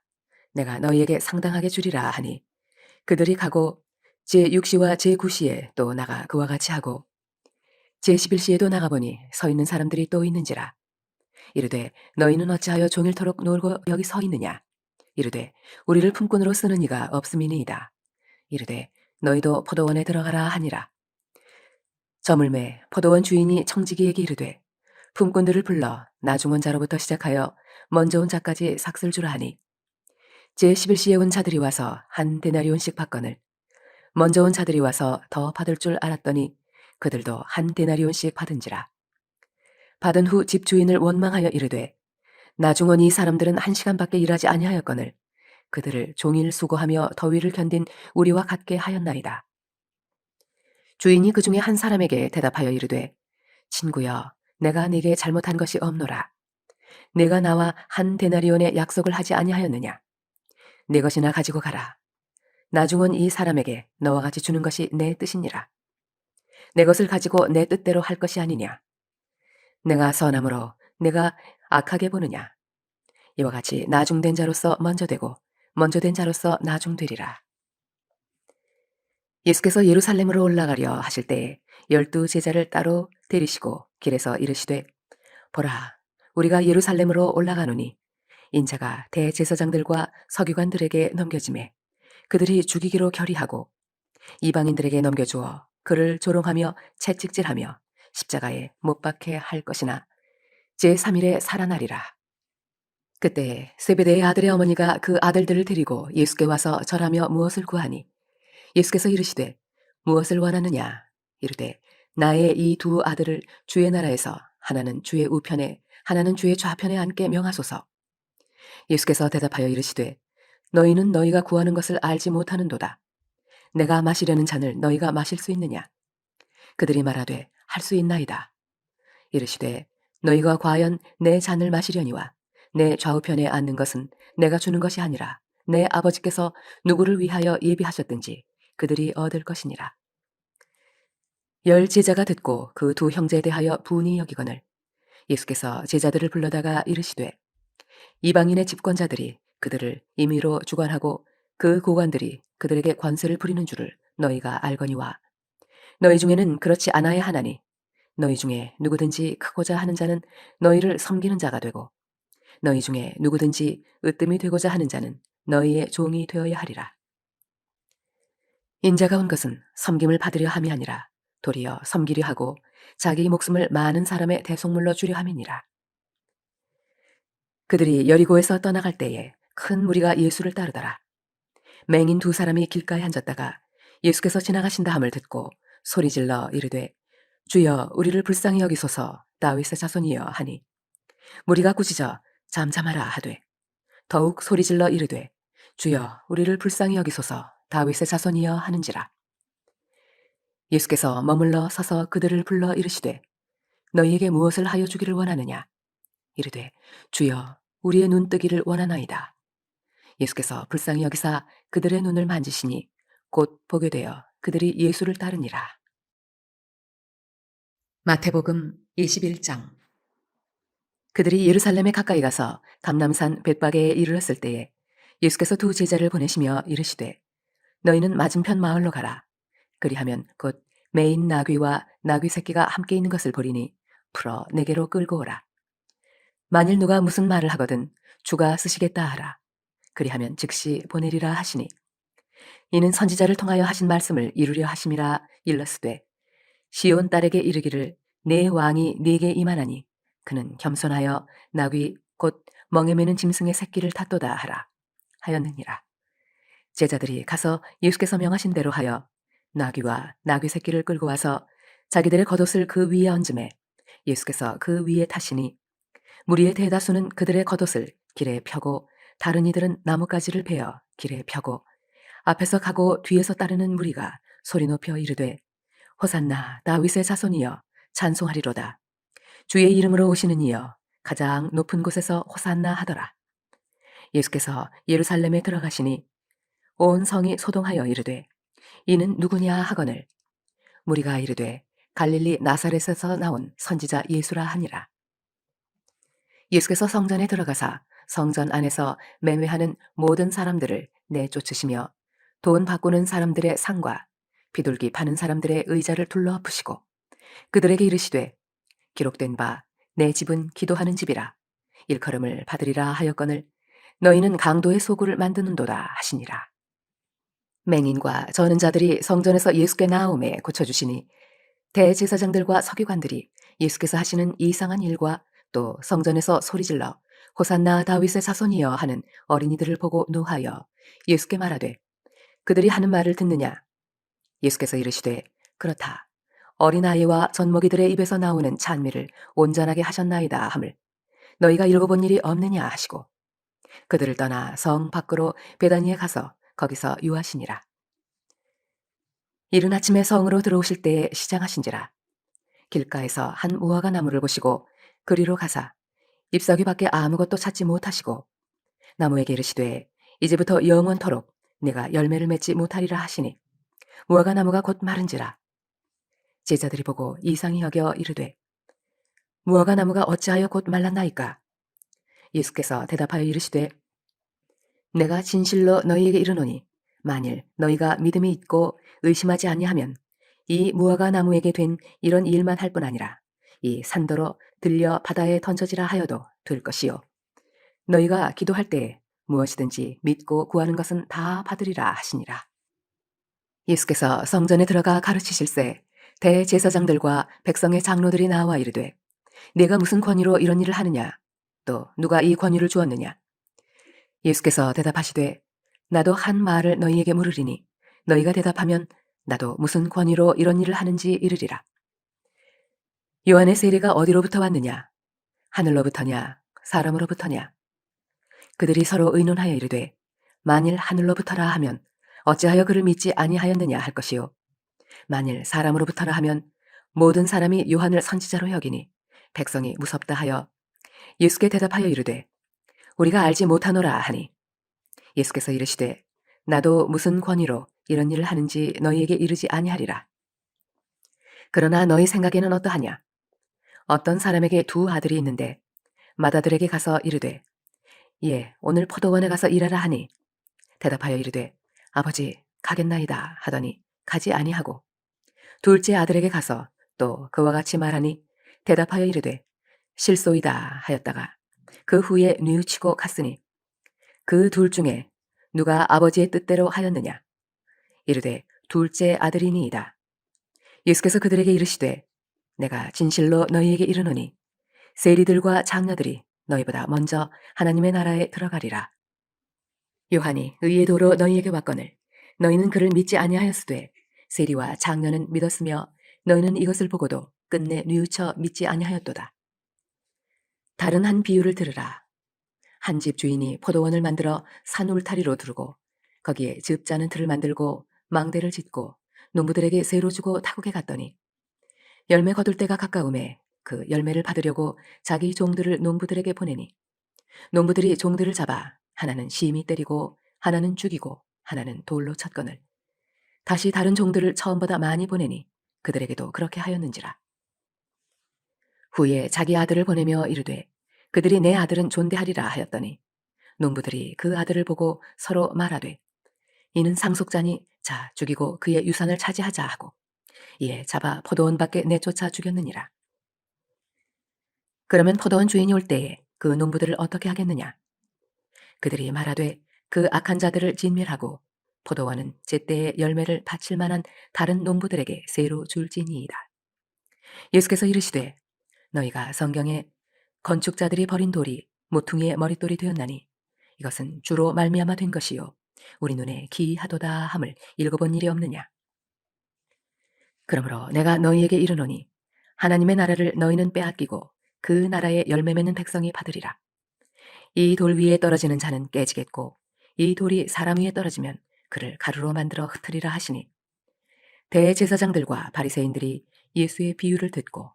내가 너희에게 상당하게 주리라 하니 그들이 가고 제6시와 제9시에 또 나가 그와 같이 하고 제11시에도 나가보니 서 있는 사람들이 또 있는지라. 이르되 너희는 어찌하여 종일토록 놀고 여기 서 있느냐? 이르되 우리를 품꾼으로 쓰는 이가 없음이니이다. 이르되 너희도 포도원에 들어가라 하니라. 저물매 포도원 주인이 청지기에게 이르되 품꾼들을 불러 나중 온 자로부터 시작하여 먼저 온 자까지 삭슬 주라 하니 제11시에 온 자들이 와서 한 데나리온씩 받거늘 먼저 온 자들이 와서 더 받을 줄 알았더니 그들도 한 데나리온씩 받은지라. 받은 후 집주인을 원망하여 이르되 나중 온 이 사람들은 1시간밖에 일하지 아니하였거늘 그들을 종일 수고하며 더위를 견딘 우리와 같게 하였나이다. 주인이 그 중에 한 사람에게 대답하여 이르되 친구여 내가 네게 잘못한 것이 없노라. 내가 나와 한 데나리온의 약속을 하지 아니하였느냐? 네 것이나 가지고 가라. 나중 온 이 사람에게 너와 같이 주는 것이 내 뜻이니라. 내 것을 가지고 내 뜻대로 할 것이 아니냐? 내가 선함으로 내가 악하게 보느냐? 이와 같이 나중된 자로서 먼저 되고 먼저 된 자로서 나중되리라. 예수께서 예루살렘으로 올라가려 하실 때에 12 제자를 따로 데리시고 길에서 이르시되 보라 우리가 예루살렘으로 올라가노니 인자가 대제사장들과 서기관들에게 넘겨지매 그들이 죽이기로 결의하고 이방인들에게 넘겨주어 그를 조롱하며 채찍질하며 십자가에 못 박게 할 것이나 제3일에 살아나리라. 그때 세베대의 아들의 어머니가 그 아들들을 데리고 예수께 와서 절하며 무엇을 구하니 예수께서 이르시되 무엇을 원하느냐 이르되 나의 이 두 아들을 주의 나라에서 하나는 주의 우편에 하나는 주의 좌편에 앉게 명하소서. 예수께서 대답하여 이르시되 너희는 너희가 구하는 것을 알지 못하는도다. 내가 마시려는 잔을 너희가 마실 수 있느냐? 그들이 말하되 할 수 있나이다. 이르시되 너희가 과연 내 잔을 마시려니와 내 좌우편에 앉는 것은 내가 주는 것이 아니라 내 아버지께서 누구를 위하여 예비하셨든지 그들이 얻을 것이니라. 열 제자가 듣고 그 두 형제에 대하여 분이 여기거늘 예수께서 제자들을 불러다가 이르시되 이방인의 집권자들이 그들을 임의로 주관하고 그 고관들이 그들에게 관세를 부리는 줄을 너희가 알거니와 너희 중에는 그렇지 않아야 하나니 너희 중에 누구든지 크고자 하는 자는 너희를 섬기는 자가 되고 너희 중에 누구든지 으뜸이 되고자 하는 자는 너희의 종이 되어야 하리라. 인자가 온 것은 섬김을 받으려 함이 아니라 도리어 섬기려 하고 자기 목숨을 많은 사람의 대속물로 주려 함이니라. 그들이 여리고에서 떠나갈 때에 큰 무리가 예수를 따르더라. 맹인 두 사람이 길가에 앉았다가 예수께서 지나가신다 함을 듣고 소리질러 이르되 주여 우리를 불쌍히 여기소서 다윗의 자손이여 하니 무리가 꾸짖어 잠잠하라 하되 더욱 소리질러 이르되 주여 우리를 불쌍히 여기소서 다윗의 자손이여 하는지라. 예수께서 머물러 서서 그들을 불러 이르시되 너희에게 무엇을 하여 주기를 원하느냐 이르되 주여 우리의 눈 뜨기를 원하나이다. 예수께서 불쌍히 여기사 그들의 눈을 만지시니 곧 보게 되어 그들이 예수를 따르니라. 마태복음 21장. 그들이 예루살렘에 가까이 가서 감람산 벳바게에 이르렀을 때에 예수께서 두 제자를 보내시며 이르시되 너희는 맞은편 마을로 가라. 그리하면 곧 매인 나귀와 나귀 새끼가 함께 있는 것을 보리니 풀어 내게로 끌고 오라. 만일 누가 무슨 말을 하거든 주가 쓰시겠다 하라. 그리하면 즉시 보내리라 하시니 이는 선지자를 통하여 하신 말씀을 이루려 하심이라 일렀으되 시온 딸에게 이르기를 내 왕이 네게 임하나니 그는 겸손하여 나귀 곧 멍에 매는 짐승의 새끼를 탔도다 하라 하였느니라. 제자들이 가서 예수께서 명하신 대로 하여 나귀와 나귀 새끼를 끌고 와서 자기들의 겉옷을 그 위에 얹음에 예수께서 그 위에 타시니 무리의 대다수는 그들의 겉옷을 길에 펴고 다른 이들은 나뭇가지를 베어 길에 펴고 앞에서 가고 뒤에서 따르는 무리가 소리 높여 이르되 호산나 다윗의 자손이여 찬송하리로다. 주의 이름으로 오시는 이여 가장 높은 곳에서 호산나 하더라. 예수께서 예루살렘에 들어가시니 온 성이 소동하여 이르되 이는 누구냐 하거늘 무리가 이르되 갈릴리 나사렛에서 나온 선지자 예수라 하니라. 예수께서 성전에 들어가사 성전 안에서 매매하는 모든 사람들을 내쫓으시며 돈 바꾸는 사람들의 상과 비둘기 파는 사람들의 의자를 둘러엎으시고 그들에게 이르시되 기록된 바 내 집은 기도하는 집이라 일컬음을 받으리라 하였거늘 너희는 강도의 소굴을 만드는도다 하시니라. 맹인과 저는 자들이 성전에서 예수께 나아오매 고쳐주시니 대제사장들과 서기관들이 예수께서 하시는 이상한 일과 또 성전에서 소리질러 호산나 다윗의 자손이여 하는 어린이들을 보고 노하여 예수께 말하되 그들이 하는 말을 듣느냐. 예수께서 이르시되 그렇다. 어린아이와 젖먹이들의 입에서 나오는 찬미를 온전하게 하셨나이다 함을 너희가 읽어본 일이 없느냐 하시고 그들을 떠나 성 밖으로 베다니에 가서 거기서 유하시니라. 이른 아침에 성으로 들어오실 때에 시장하신지라. 길가에서 한 무화과 나무를 보시고 그리로 가사 잎사귀 밖에 아무것도 찾지 못하시고 나무에게 이르시되 이제부터 영원토록 내가 열매를 맺지 못하리라 하시니 무화과 나무가 곧 마른지라. 제자들이 보고 이상히 여겨 이르되 무화과 나무가 어찌하여 곧 말랐나이까. 예수께서 대답하여 이르시되 내가 진실로 너희에게 이르노니 만일 너희가 믿음이 있고 의심하지 아니하면 이 무화과 나무에게 된 이런 일만 할 뿐 아니라 이 산더러 들려 바다에 던져지라 하여도 될 것이요 너희가 기도할 때에 무엇이든지 믿고 구하는 것은 다 받으리라 하시니라. 예수께서 성전에 들어가 가르치실세 대제사장들과 백성의 장로들이 나와 이르되 네가 무슨 권위로 이런 일을 하느냐 또 누가 이 권위를 주었느냐. 예수께서 대답하시되 나도 한 말을 너희에게 물으리니 너희가 대답하면 나도 무슨 권위로 이런 일을 하는지 이르리라. 요한의 세례가 어디로부터 왔느냐? 하늘로부터냐? 사람으로부터냐? 그들이 서로 의논하여 이르되 만일 하늘로부터라 하면 어찌하여 그를 믿지 아니하였느냐 할 것이요 만일 사람으로부터라 하면 모든 사람이 요한을 선지자로 여기니 백성이 무섭다 하여 예수께 대답하여 이르되 우리가 알지 못하노라 하니 예수께서 이르시되 나도 무슨 권위로 이런 일을 하는지 너희에게 이르지 아니하리라. 그러나 너희 생각에는 어떠하냐? 어떤 사람에게 두 아들이 있는데 맏아들에게 가서 이르되 예 오늘 포도원에 가서 일하라 하니 대답하여 이르되 아버지 가겠나이다 하더니 가지 아니하고 둘째 아들에게 가서 또 그와 같이 말하니 대답하여 이르되 실소이다 하였다가 그 후에 뉘우치고 갔으니 그 둘 중에 누가 아버지의 뜻대로 하였느냐? 이르되 둘째 아들이니이다. 예수께서 그들에게 이르시되 내가 진실로 너희에게 이르노니 세리들과 장녀들이 너희보다 먼저 하나님의 나라에 들어가리라. 요한이 의의 도로 너희에게 왔거늘 너희는 그를 믿지 아니하였으되 세리와 장녀는 믿었으며 너희는 이것을 보고도 끝내 뉘우쳐 믿지 아니하였도다. 다른 한 비유를 들으라. 한 집 주인이 포도원을 만들어 산 울타리로 두르고 거기에 즙자는 틀을 만들고 망대를 짓고 농부들에게 세로 주고 타국에 갔더니 열매 거둘 때가 가까움에 그 열매를 받으려고 자기 종들을 농부들에게 보내니 농부들이 종들을 잡아 하나는 심히 때리고 하나는 죽이고 하나는 돌로 쳤거늘 다시 다른 종들을 처음보다 많이 보내니 그들에게도 그렇게 하였는지라. 후에 자기 아들을 보내며 이르되 그들이 내 아들은 존대하리라 하였더니 농부들이 그 아들을 보고 서로 말하되 이는 상속자니 자 죽이고 그의 유산을 차지하자 하고 이에 잡아 포도원 밖에 내쫓아 죽였느니라. 그러면 포도원 주인이 올 때에 그 농부들을 어떻게 하겠느냐? 그들이 말하되 그 악한 자들을 진멸하고 포도원은 제때에 열매를 바칠 만한 다른 농부들에게 새로 줄지니이다. 예수께서 이르시되 너희가 성경에 건축자들이 버린 돌이 모퉁이의 머릿돌이 되었나니 이것은 주로 말미암아 된 것이요 우리 눈에 기이하도다 함을 읽어본 일이 없느냐. 그러므로 내가 너희에게 이르노니 하나님의 나라를 너희는 빼앗기고 그 나라의 열매 맺는 백성이 받으리라. 이 돌 위에 떨어지는 자는 깨지겠고 이 돌이 사람 위에 떨어지면 그를 가루로 만들어 흩으리라 하시니 대제사장들과 바리새인들이 예수의 비유를 듣고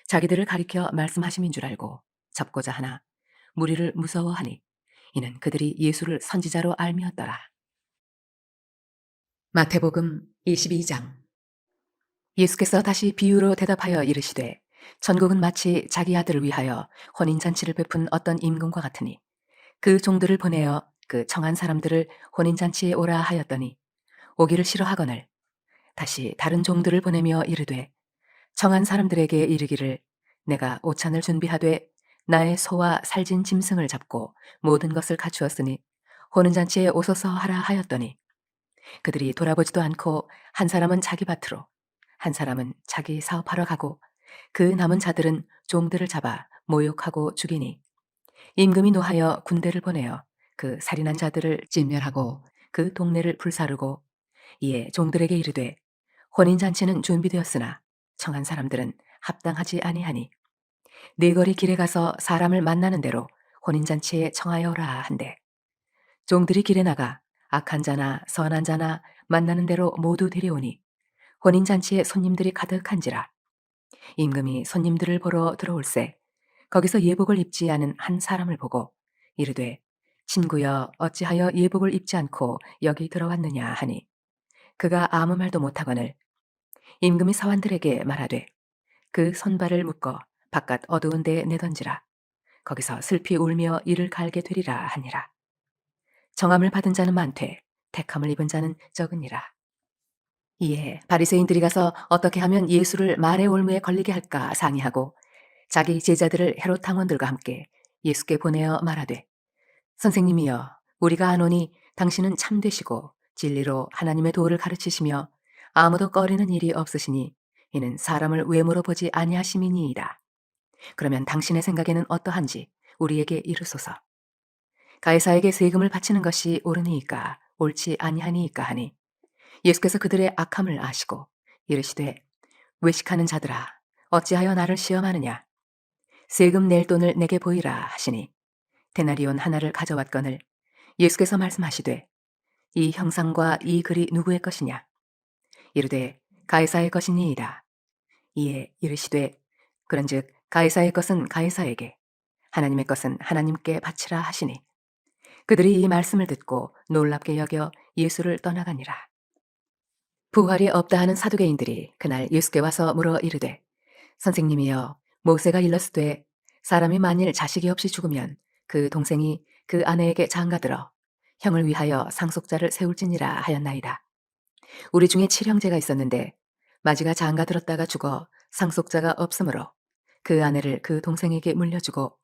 자기들을 가리켜 말씀하심인 줄 알고 잡고자 하나 무리를 무서워하니 이는 그들이 예수를 선지자로 알미었더라. 마태복음 22장. 예수께서 다시 비유로 대답하여 이르시되 천국은 마치 자기 아들을 위하여 혼인잔치를 베푼 어떤 임금과 같으니 그 종들을 보내어 그 청한 사람들을 혼인잔치에 오라 하였더니 오기를 싫어하거늘 다시 다른 종들을 보내며 이르되 청한 사람들에게 이르기를 내가 오찬을 준비하되 나의 소와 살진 짐승을 잡고 모든 것을 갖추었으니 혼인잔치에 오소서 하라 하였더니 그들이 돌아보지도 않고 한 사람은 자기 밭으로 한 사람은 자기 사업하러 가고 그 남은 자들은 종들을 잡아 모욕하고 죽이니 임금이 노하여 군대를 보내어 그 살인한 자들을 진멸하고 그 동네를 불사르고 이에 종들에게 이르되 혼인잔치는 준비되었으나 청한 사람들은 합당하지 아니하니 네 거리 길에 가서 사람을 만나는 대로 혼인잔치에 청하여 오라 한대 종들이 길에 나가 악한 자나 선한 자나 만나는 대로 모두 데려오니 혼인잔치에 손님들이 가득한지라. 임금이 손님들을 보러 들어올세 거기서 예복을 입지 않은 한 사람을 보고 이르되 친구여 어찌하여 예복을 입지 않고 여기 들어왔느냐 하니 그가 아무 말도 못하거늘 임금이 사환들에게 말하되 그 손발을 묶어 바깥 어두운 데에 내던지라. 거기서 슬피 울며 이를 갈게 되리라 하니라. 정함을 받은 자는 많되 택함을 입은 자는 적으니라. 이에 바리새인들이 가서 어떻게 하면 예수를 말의 올무에 걸리게 할까 상의하고 자기 제자들을 헤롯 당원들과 함께 예수께 보내어 말하되 선생님이여 우리가 아노니 당신은 참되시고 진리로 하나님의 도를 가르치시며 아무도 꺼리는 일이 없으시니 이는 사람을 외모로 보지 아니하심이니이다. 그러면 당신의 생각에는 어떠한지 우리에게 이르소서. 가이사에게 세금을 바치는 것이 옳으니이까 옳지 아니하니이까 하니 예수께서 그들의 악함을 아시고 이르시되 외식하는 자들아 어찌하여 나를 시험하느냐 세금 낼 돈을 내게 보이라 하시니 데나리온 하나를 가져왔거늘 예수께서 말씀하시되 이 형상과 이 글이 누구의 것이냐 이르되 가이사의 것이니이다. 이에 이르시되 그런즉 가이사의 것은 가이사에게 하나님의 것은 하나님께 바치라 하시니 그들이 이 말씀을 듣고 놀랍게 여겨 예수를 떠나가니라. 부활이 없다 하는 사두개인들이 그날 예수께 와서 물어 이르되 선생님이여 모세가 일렀으되 사람이 만일 자식이 없이 죽으면 그 동생이 그 아내에게 장가들어 형을 위하여 상속자를 세울지니라 하였나이다. 우리 중에 칠형제가 있었는데 마지가 장가들었다가 죽어 상속자가 없으므로 그 아내를 그 동생에게 물려주고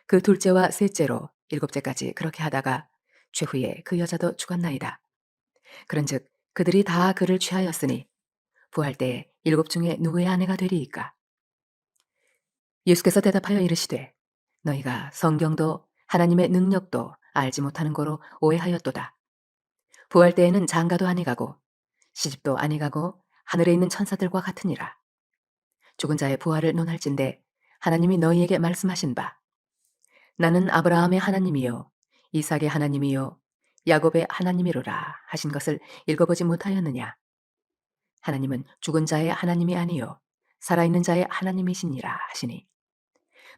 그 둘째와 셋째로 일곱째까지 그렇게 하다가 최후에 그 여자도 죽었나이다. 그런즉 그들이 다 그를 취하였으니 부할 때에 일곱 중에 누구의 아내가 되리이까? 예수께서 대답하여 이르시되 너희가 성경도 하나님의 능력도 알지 못하는 거로 오해하였도다. 부할 때에는 장가도 아니가고 시집도 아니가고 하늘에 있는 천사들과 같으니라. 죽은 자의 부활을 논할진대 하나님이 너희에게 말씀하신 바 나는 아브라함의 하나님이요 이삭의 하나님이요 야곱의 하나님이로라 하신 것을 읽어보지 못하였느냐. 하나님은 죽은 자의 하나님이 아니요 살아있는 자의 하나님이시니라 하시니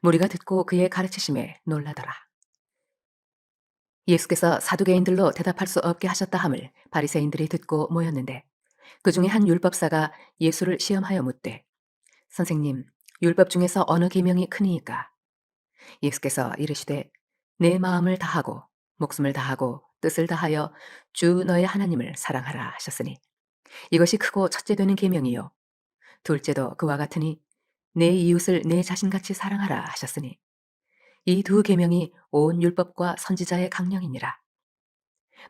무리가 듣고 그의 가르치심에 놀라더라. 예수께서 사두개인들로 대답할 수 없게 하셨다 함을 바리새인들이 듣고 모였는데 그 중에 한 율법사가 예수를 시험하여 묻되 선생님 율법 중에서 어느 계명이 크니이까? 예수께서 이르시되 내 마음을 다하고 목숨을 다하고 뜻을 다하여 주 너의 하나님을 사랑하라 하셨으니 이것이 크고 첫째 되는 계명이요 둘째도 그와 같으니 내 이웃을 내 자신같이 사랑하라 하셨으니 이 두 계명이 온 율법과 선지자의 강령이니라.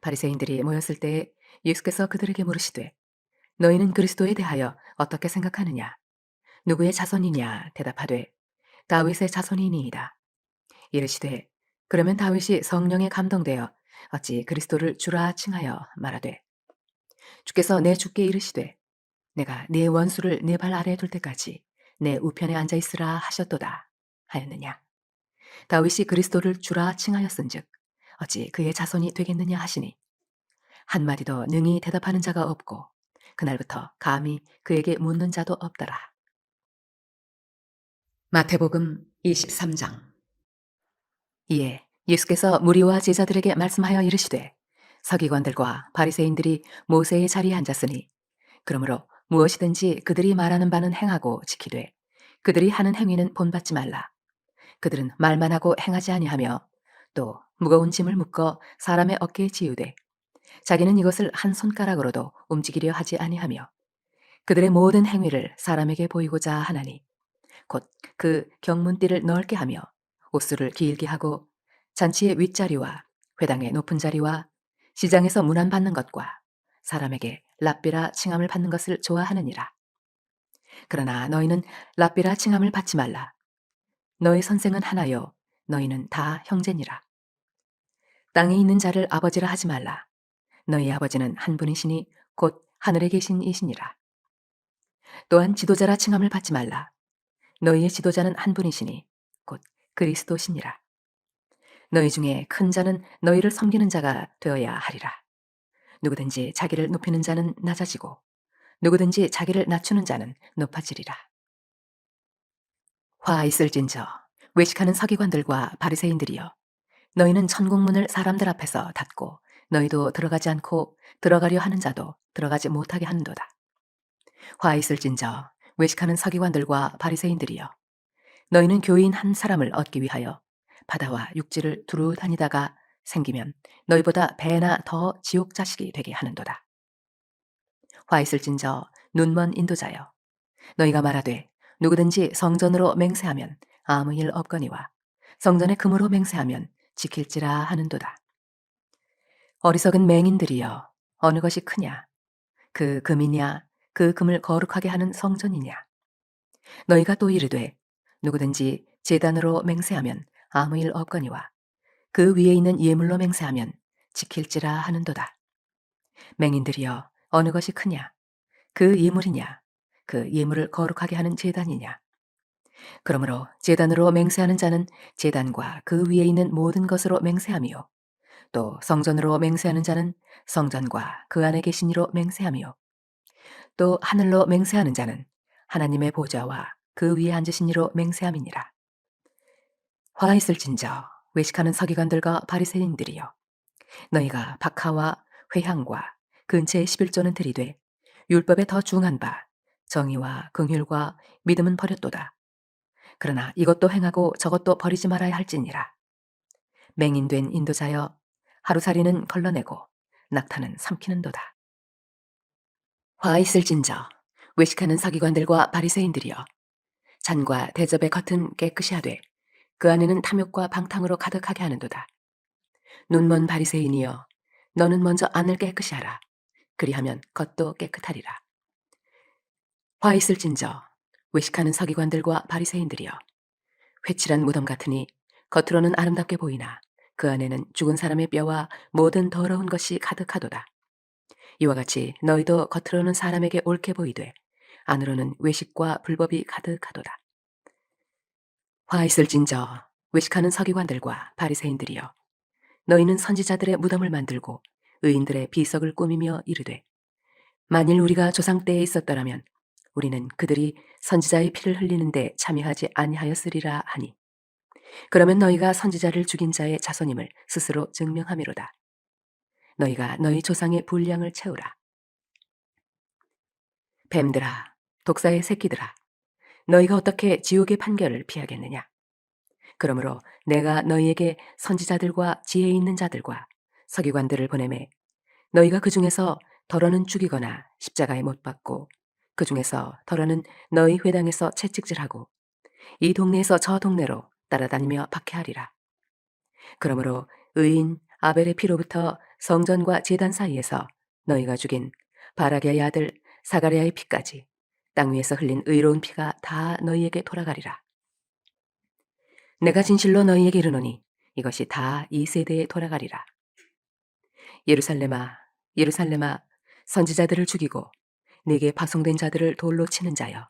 바리새인들이 모였을 때에 예수께서 그들에게 물으시되 너희는 그리스도에 대하여 어떻게 생각하느냐? 누구의 자손이냐? 대답하되 다윗의 자손이니이다. 이르시되 그러면 다윗이 성령에 감동되어 어찌 그리스도를 주라 칭하여 말하되 주께서 내 주께 이르시되 내가 네 원수를 내 발 아래에 둘 때까지 내 우편에 앉아 있으라 하셨도다 하였느냐. 다윗이 그리스도를 주라 칭하였은즉 어찌 그의 자손이 되겠느냐 하시니 한마디도 능히 대답하는 자가 없고 그날부터 감히 그에게 묻는 자도 없더라. 마태복음 23장. 이에 예수께서 무리와 제자들에게 말씀하여 이르시되 서기관들과 바리새인들이 모세의 자리에 앉았으니 그러므로 무엇이든지 그들이 말하는 바는 행하고 지키되 그들이 하는 행위는 본받지 말라. 그들은 말만 하고 행하지 아니하며 또 무거운 짐을 묶어 사람의 어깨에 지우되 자기는 이것을 한 손가락으로도 움직이려 하지 아니하며 그들의 모든 행위를 사람에게 보이고자 하나니 곧 그 경문띠를 넓게 하며 옷수를 길게 하고 잔치의 윗자리와 회당의 높은 자리와 시장에서 문안 받는 것과 사람에게 랍비라 칭함을 받는 것을 좋아하느니라. 그러나 너희는 랍비라 칭함을 받지 말라. 너희 선생은 하나요 너희는 다 형제니라. 땅에 있는 자를 아버지라 하지 말라. 너희 아버지는 한 분이시니 곧 하늘에 계신 이시니라. 또한 지도자라 칭함을 받지 말라. 너희의 지도자는 한 분이시니 곧 그리스도시니라. 너희 중에 큰 자는 너희를 섬기는 자가 되어야 하리라. 누구든지 자기를 높이는 자는 낮아지고 누구든지 자기를 낮추는 자는 높아지리라. 화 있을진저 외식하는 서기관들과 바리새인들이여 너희는 천국문을 사람들 앞에서 닫고 너희도 들어가지 않고 들어가려 하는 자도 들어가지 못하게 하는도다. 화 있을진저 외식하는 서기관들과 바리새인들이여 너희는 교인 한 사람을 얻기 위하여 바다와 육지를 두루 다니다가 생기면 너희보다 배나 더 지옥 자식이 되게 하는도다. 화 있을진저 눈먼 인도자여 너희가 말하되 누구든지 성전으로 맹세하면 아무 일 없거니와 성전에 금으로 맹세하면 지킬지라 하는도다. 어리석은 맹인들이여 어느 것이 크냐 그 금이냐 그 금을 거룩하게 하는 성전이냐? 너희가 또 이르되 누구든지 제단으로 맹세하면 아무 일 없거니와 그 위에 있는 예물로 맹세하면 지킬지라 하는도다. 맹인들이여 어느 것이 크냐? 그 예물이냐? 그 예물을 거룩하게 하는 제단이냐? 그러므로 제단으로 맹세하는 자는 제단과 그 위에 있는 모든 것으로 맹세하며 또 성전으로 맹세하는 자는 성전과 그 안에 계신 이로 맹세하며 또 하늘로 맹세하는 자는 하나님의 보좌와 그 위에 앉으신 이로 맹세함이니라. 화가 있을진저 외식하는 서기관들과 바리새인들이여 너희가 박하와 회향과 근처의 11조는 들이되 율법에 더 중한 바 정의와 긍휼과 믿음은 버렸도다. 그러나 이것도 행하고 저것도 버리지 말아야 할지니라. 맹인된 인도자여 하루살이는 걸러내고 낙타는 삼키는도다. 화 있을진저 외식하는 서기관들과 바리새인들이여 잔과 대접의 겉은 깨끗이 하되 그 안에는 탐욕과 방탕으로 가득하게 하는도다. 눈먼 바리새인이여 너는 먼저 안을 깨끗이 하라. 그리하면 겉도 깨끗하리라. 화 있을진저 외식하는 서기관들과 바리새인들이여 회칠한 무덤 같으니 겉으로는 아름답게 보이나 그 안에는 죽은 사람의 뼈와 모든 더러운 것이 가득하도다. 이와 같이 너희도 겉으로는 사람에게 옳게 보이되 안으로는 외식과 불법이 가득하도다. 화 있을진저 외식하는 서기관들과 바리새인들이여 너희는 선지자들의 무덤을 만들고 의인들의 비석을 꾸미며 이르되 만일 우리가 조상 때에 있었더라면 우리는 그들이 선지자의 피를 흘리는데 참여하지 아니하였으리라 하니 그러면 너희가 선지자를 죽인 자의 자손임을 스스로 증명함이로다. 너희가 너희 조상의 분량을 채우라. 뱀들아 독사의 새끼들아 너희가 어떻게 지옥의 판결을 피하겠느냐? 그러므로 내가 너희에게 선지자들과 지혜 있는 자들과 서기관들을 보내매 너희가 그 중에서 덜어는 죽이거나 십자가에 못 박고 그 중에서 덜어는 너희 회당에서 채찍질하고 이 동네에서 저 동네로 따라다니며 박해하리라. 그러므로 의인 아벨의 피로부터 성전과 제단 사이에서 너희가 죽인 바라게의 아들 사가랴의 피까지 땅 위에서 흘린 의로운 피가 다 너희에게 돌아가리라. 내가 진실로 너희에게 이르노니 이것이 다 이 세대에 돌아가리라. 예루살렘아 예루살렘아 선지자들을 죽이고 네게 파송된 자들을 돌로 치는 자여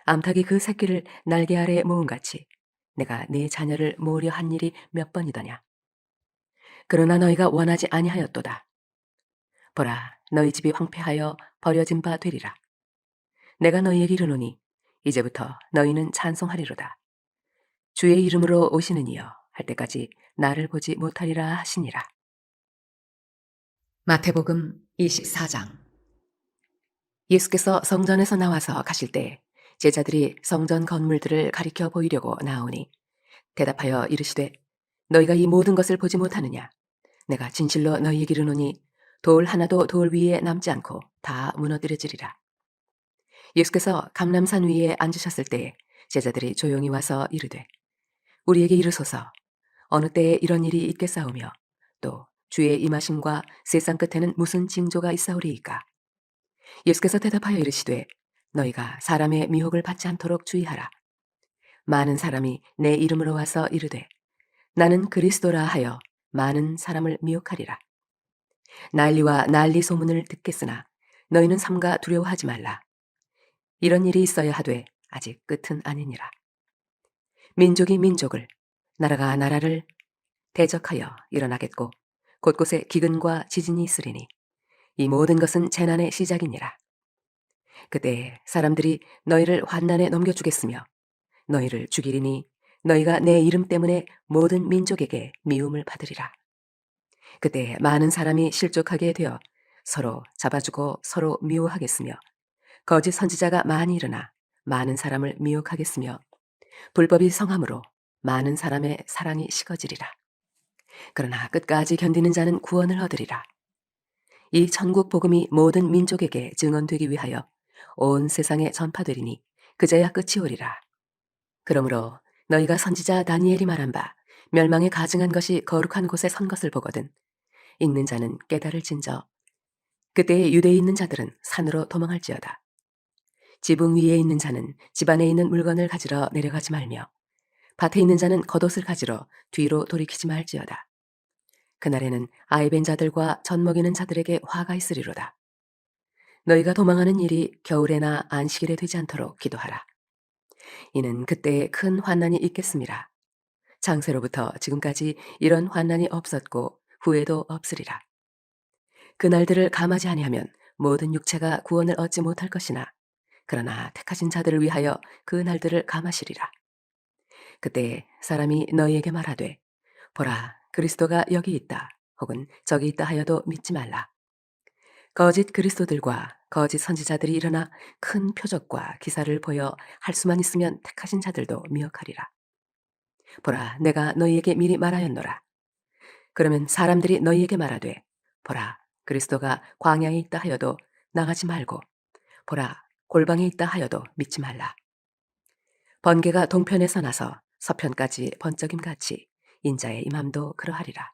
암탉이 그 새끼를 날개 아래 모음같이 내가 네 자녀를 모으려 한 일이 몇 번이더냐. 그러나 너희가 원하지 아니하였도다. 보라 너희 집이 황폐하여 버려진 바 되리라. 내가 너희에게 이르노니 이제부터 너희는 찬송하리로다. 주의 이름으로 오시는 이여 할 때까지 나를 보지 못하리라 하시니라. 마태복음 24장. 예수께서 성전에서 나와서 가실 때 제자들이 성전 건물들을 가리켜 보이려고 나오니 대답하여 이르시되 너희가 이 모든 것을 보지 못하느냐? 내가 진실로 너희에게 이르노니 돌 하나도 돌 위에 남지 않고 다 무너뜨려지리라. 예수께서 감람산 위에 앉으셨을 때에 제자들이 조용히 와서 이르되 우리에게 이르소서 어느 때에 이런 일이 있겠사오며 또 주의 임하심과 세상 끝에는 무슨 징조가 있사오리이까. 예수께서 대답하여 이르시되 너희가 사람의 미혹을 받지 않도록 주의하라. 많은 사람이 내 이름으로 와서 이르되 나는 그리스도라 하여 많은 사람을 미혹하리라. 난리와 난리 소문을 듣겠으나 너희는 삼가 두려워하지 말라. 이런 일이 있어야 하되 아직 끝은 아니니라. 민족이 민족을 나라가 나라를 대적하여 일어나겠고 곳곳에 기근과 지진이 있으리니 이 모든 것은 재난의 시작이니라. 그때 사람들이 너희를 환난에 넘겨주겠으며 너희를 죽이리니 너희가 내 이름 때문에 모든 민족에게 미움을 받으리라. 그때 많은 사람이 실족하게 되어 서로 잡아주고 서로 미워하겠으며 거짓 선지자가 많이 일어나 많은 사람을 미혹하겠으며 불법이 성함으로 많은 사람의 사랑이 식어지리라. 그러나 끝까지 견디는 자는 구원을 얻으리라. 이 천국 복음이 모든 민족에게 증언되기 위하여 온 세상에 전파되리니 그제야 끝이 오리라. 그러므로 너희가 선지자 다니엘이 말한 바 멸망에 가증한 것이 거룩한 곳에 선 것을 보거든 읽는 자는 깨달을진저 그때 유대에 있는 자들은 산으로 도망할지어다. 지붕 위에 있는 자는 집 안에 있는 물건을 가지러 내려가지 말며 밭에 있는 자는 겉옷을 가지러 뒤로 돌이키지 말지어다. 그날에는 아이 벤 자들과 젖 먹이는 자들에게 화가 있으리로다. 너희가 도망하는 일이 겨울에나 안식일에 되지 않도록 기도하라. 이는 그때에 큰 환난이 있겠습니다. 창세로부터 지금까지 이런 환난이 없었고 후에도 없으리라. 그날들을 감하지 아니하면 모든 육체가 구원을 얻지 못할 것이나 그러나 택하신 자들을 위하여 그 날들을 감하시리라. 그때 사람이 너희에게 말하되 보라 그리스도가 여기 있다 혹은 저기 있다 하여도 믿지 말라. 거짓 그리스도들과 거짓 선지자들이 일어나 큰 표적과 기사를 보여 할 수만 있으면 택하신 자들도 미혹하리라. 보라 내가 너희에게 미리 말하였노라. 그러면 사람들이 너희에게 말하되 보라 그리스도가 광야에 있다 하여도 나가지 말고 보라 골방에 있다 하여도 믿지 말라. 번개가 동편에서 나서 서편까지 번쩍임같이 인자의 임함도 그러하리라.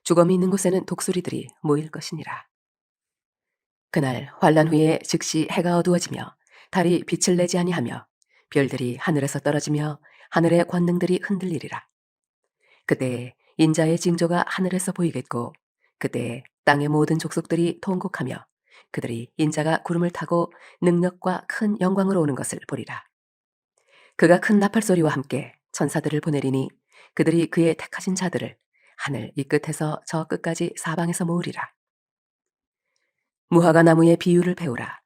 죽음이 있는 곳에는 독수리들이 모일 것이니라. 그날 환란 후에 즉시 해가 어두워지며 달이 빛을 내지 아니하며 별들이 하늘에서 떨어지며 하늘의 권능들이 흔들리리라. 그때 인자의 징조가 하늘에서 보이겠고 그때 땅의 모든 족속들이 통곡하며 그들이 인자가 구름을 타고 능력과 큰 영광으로 오는 것을 보리라. 그가 큰 나팔 소리와 함께 천사들을 보내리니 그들이 그의 택하신 자들을 하늘 이 끝에서 저 끝까지 사방에서 모으리라. 무화과 나무의 비유를 배우라.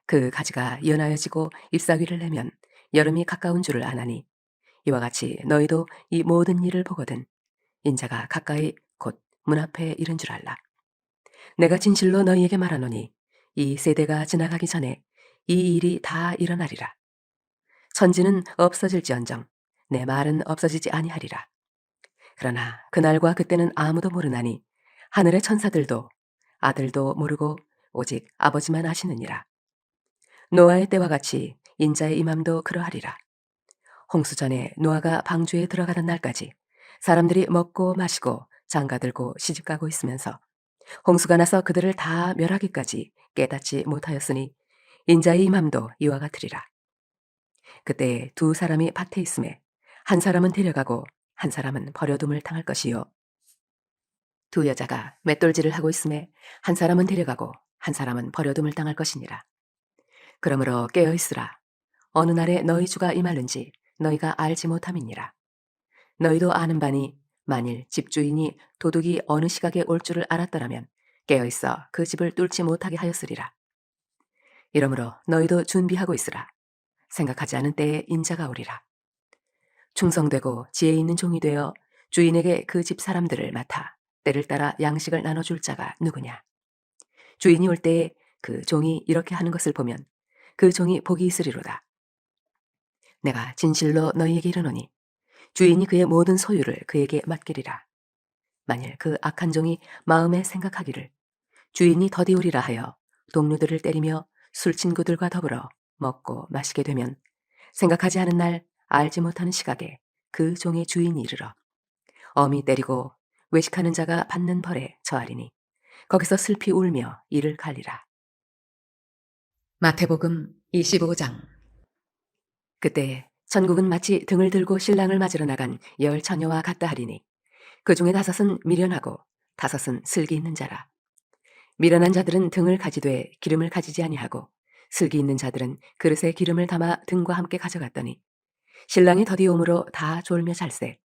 그 가지가 연하여지고 잎사귀를 내면 여름이 가까운 줄을 아나니 이와 같이 너희도 이 모든 일을 보거든 인자가 가까이 곧 문 앞에 이른 줄 알라. 내가 진실로 너희에게 말하노니 이 세대가 지나가기 전에 이 일이 다 일어나리라. 천지는 없어질지언정 내 말은 없어지지 아니하리라. 그러나 그날과 그때는 아무도 모르나니 하늘의 천사들도 아들도 모르고 오직 아버지만 아시느니라. 노아의 때와 같이 인자의 임함도 그러하리라. 홍수 전에 노아가 방주에 들어가던 날까지 사람들이 먹고 마시고 장가들고 시집가고 있으면서 홍수가 나서 그들을 다 멸하기까지 깨닫지 못하였으니 인자의 임함도 이와 같으리라. 그때 두 사람이 밭에 있음에 한 사람은 데려가고 한 사람은 버려둠을 당할 것이요 두 여자가 맷돌질을 하고 있음에 한 사람은 데려가고 한 사람은 버려둠을 당할 것이니라. 그러므로 깨어 있으라. 어느 날에 너희 주가 임하는지 너희가 알지 못함이니라. 너희도 아는 바니 만일 집주인이 도둑이 어느 시각에 올 줄을 알았더라면 깨어 있어 그 집을 뚫지 못하게 하였으리라. 이러므로 너희도 준비하고 있으라. 생각하지 않은 때에 인자가 오리라. 충성되고 지혜 있는 종이 되어 주인에게 그 집 사람들을 맡아 때를 따라 양식을 나눠줄 자가 누구냐. 주인이 올 때에 그 종이 이렇게 하는 것을 보면 그 종이 복이 있으리로다. 내가 진실로 너희에게 이르노니 주인이 그의 모든 소유를 그에게 맡기리라. 만일 그 악한 종이 마음에 생각하기를 주인이 더디오리라 하여 동료들을 때리며 술 친구들과 더불어 먹고 마시게 되면 생각하지 않은 날 알지 못하는 시각에 그 종의 주인이 이르러 어미 때리고 외식하는 자가 받는 벌에 처하리니 거기서 슬피 울며 이를 갈리라. 마태복음 25장. 그때 천국은 마치 등을 들고 신랑을 맞으러 나간 열 처녀와 같다 하리니 그 중에 다섯은 미련하고 다섯은 슬기 있는 자라. 미련한 자들은 등을 가지되 기름을 가지지 아니하고 슬기 있는 자들은 그릇에 기름을 담아 등과 함께 가져갔더니 신랑이 더디 오므로 다 졸며 잘세.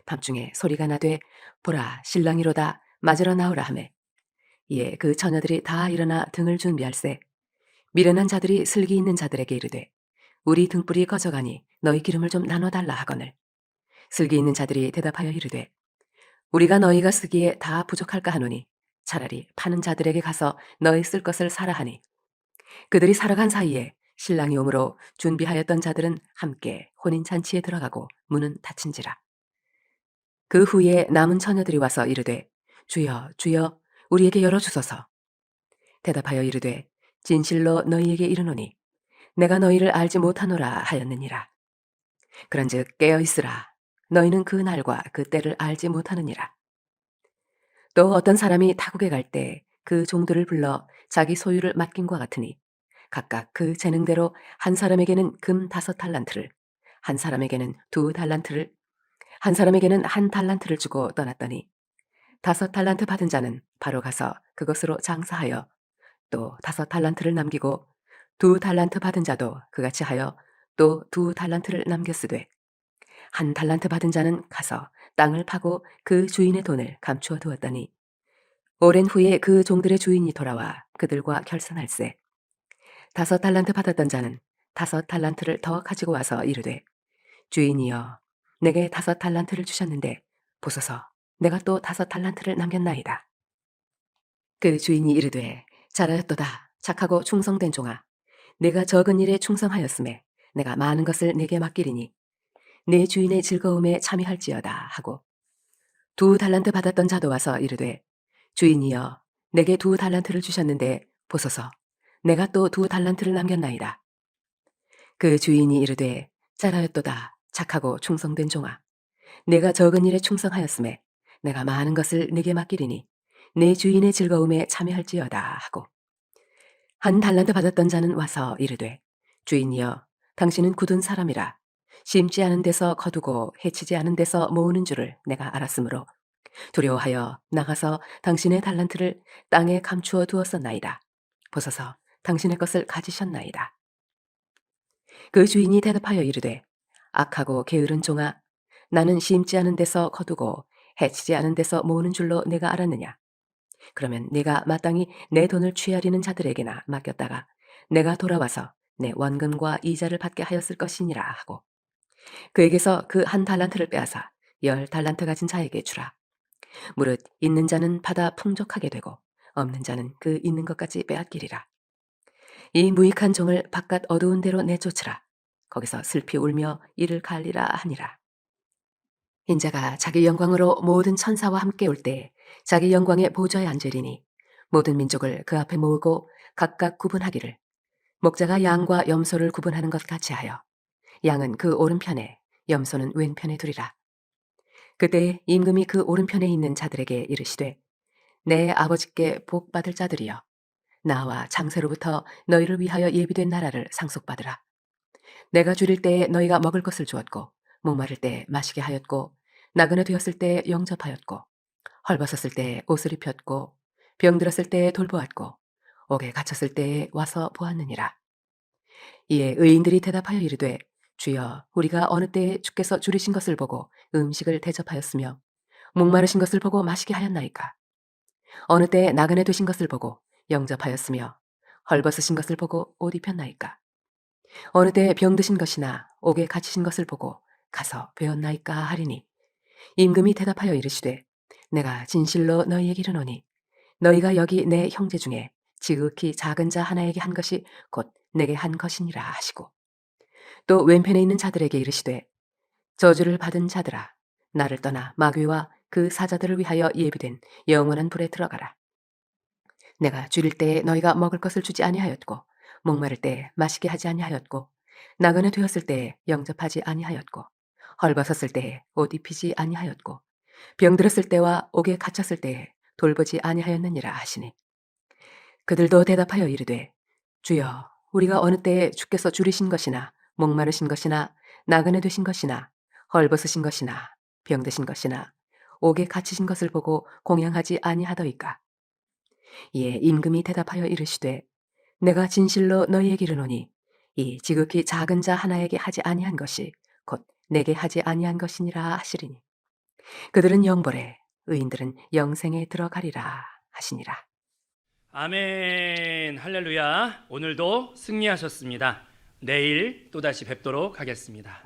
밤중에 소리가 나되 보라 신랑이로다 맞으러 나오라 하매 이에 그 처녀들이 다 일어나 등을 준비할세. 미련한 자들이 슬기 있는 자들에게 이르되 우리 등불이 꺼져가니 너희 기름을 좀 나눠달라 하거늘 슬기 있는 자들이 대답하여 이르되 우리가 너희가 쓰기에 다 부족할까 하노니 차라리 파는 자들에게 가서 너희 쓸 것을 사라 하니 그들이 살아간 사이에 신랑이 오므로 준비하였던 자들은 함께 혼인잔치에 들어가고 문은 닫힌지라. 그 후에 남은 처녀들이 와서 이르되 주여 주여 우리에게 열어주소서. 대답하여 이르되 진실로 너희에게 이르노니 내가 너희를 알지 못하노라 하였느니라. 그런즉 깨어 있으라. 너희는 그 날과 그 때를 알지 못하느니라. 또 어떤 사람이 타국에 갈 때 그 종들을 불러 자기 소유를 맡긴과 같으니 각각 그 재능대로 한 사람에게는 금 5달란트를, 한 사람에게는 2달란트를, 한 사람에게는 1달란트를 주고 떠났더니 5달란트 받은 자는 바로 가서 그것으로 장사하여 또 5달란트를 남기고 2달란트 받은 자도 그같이 하여 또 2달란트를 남겼으되 1달란트 받은 자는 가서 땅을 파고 그 주인의 돈을 감추어 두었더니 오랜 후에 그 종들의 주인이 돌아와 그들과 결산할세 5달란트 받았던 자는 5달란트를 더 가지고 와서 이르되 주인이여 내게 5달란트를 주셨는데 보소서 내가 또 5달란트를 남겼나이다. 그 주인이 이르되 잘하였도다 착하고 충성된 종아 내가 적은 일에 충성하였음에 내가 많은 것을 내게 맡기리니 내 주인의 즐거움에 참여할지어다 하고 2달란트 받았던 자도 와서 이르되 주인이여 내게 2달란트를 주셨는데 보소서 내가 또 2달란트를 남겼나이다. 그 주인이 이르되 잘하였도다 착하고 충성된 종아 내가 적은 일에 충성하였음에 내가 많은 것을 내게 맡기리니 내 주인의 즐거움에 참여할지어다 하고 1달란트 받았던 자는 와서 이르되 주인이여 당신은 굳은 사람이라 심지 않은 데서 거두고 해치지 않은 데서 모으는 줄을 내가 알았으므로 두려워하여 나가서 당신의 달란트를 땅에 감추어 두었었나이다. 보소서 당신의 것을 가지셨나이다. 그 주인이 대답하여 이르되 악하고 게으른 종아 나는 심지 않은 데서 거두고 해치지 않은 데서 모으는 줄로 내가 알았느냐. 그러면 내가 마땅히 내 돈을 취하리는 자들에게나 맡겼다가 내가 돌아와서 내 원금과 이자를 받게 하였을 것이니라 하고 그에게서 그 1달란트를 빼앗아 10달란트 가진 자에게 주라. 무릇 있는 자는 받아 풍족하게 되고 없는 자는 그 있는 것까지 빼앗기리라. 이 무익한 종을 바깥 어두운 데로 내쫓으라. 거기서 슬피 울며 이를 갈리라 하니라. 인자가 자기 영광으로 모든 천사와 함께 올 때 자기 영광의 보좌에 앉으리니 모든 민족을 그 앞에 모으고 각각 구분하기를 목자가 양과 염소를 구분하는 것 같이 하여 양은 그 오른편에 염소는 왼편에 두리라. 그때 임금이 그 오른편에 있는 자들에게 이르시되 내 아버지께 복 받을 자들이여 나와 장세로부터 너희를 위하여 예비된 나라를 상속받으라. 내가 줄일 때에 너희가 먹을 것을 주었고 목마를 때 마시게 하였고 나그네 되었을 때 영접하였고 헐벗었을 때 옷을 입혔고 병들었을 때 돌보았고 옥에 갇혔을 때에 와서 보았느니라. 이에 의인들이 대답하여 이르되 주여 우리가 어느 때에 주께서 줄이신 것을 보고 음식을 대접하였으며 목마르신 것을 보고 마시게 하였나이까. 어느 때에 나그네 되신 것을 보고 영접하였으며 헐벗으신 것을 보고 옷 입혔나이까. 어느 때에 병드신 것이나 옥에 갇히신 것을 보고 가서 배웠나이까 하리니 임금이 대답하여 이르시되 내가 진실로 너희에게 이르노니 너희가 여기 내 형제 중에 지극히 작은 자 하나에게 한 것이 곧 내게 한 것이니라 하시고 또 왼편에 있는 자들에게 이르시되 저주를 받은 자들아 나를 떠나 마귀와 그 사자들을 위하여 예비된 영원한 불에 들어가라. 내가 줄일 때에 너희가 먹을 것을 주지 아니하였고 목마를 때에 마시게 하지 아니하였고 나그네 되었을 때에 영접하지 아니하였고 헐벗었을 때에 옷 입히지 아니하였고 병들었을 때와 옥에 갇혔을 때에 돌보지 아니하였느니라 하시니 그들도 대답하여 이르되 주여 우리가 어느 때에 주께서 줄이신 것이나 목마르신 것이나 나그네 되신 것이나 헐벗으신 것이나 병드신 것이나 옥에 갇히신 것을 보고 공양하지 아니하더이까. 이에 임금이 대답하여 이르시되 내가 진실로 너희에게 이르노니 이 지극히 작은 자 하나에게 하지 아니한 것이 곧 내게 하지 아니한 것이니라 하시리니 그들은 영벌에 의인들은 영생에 들어가리라 하시니라. 아멘. 할렐루야. 오늘도 승리하셨습니다. 내일 또다시 뵙도록 하겠습니다.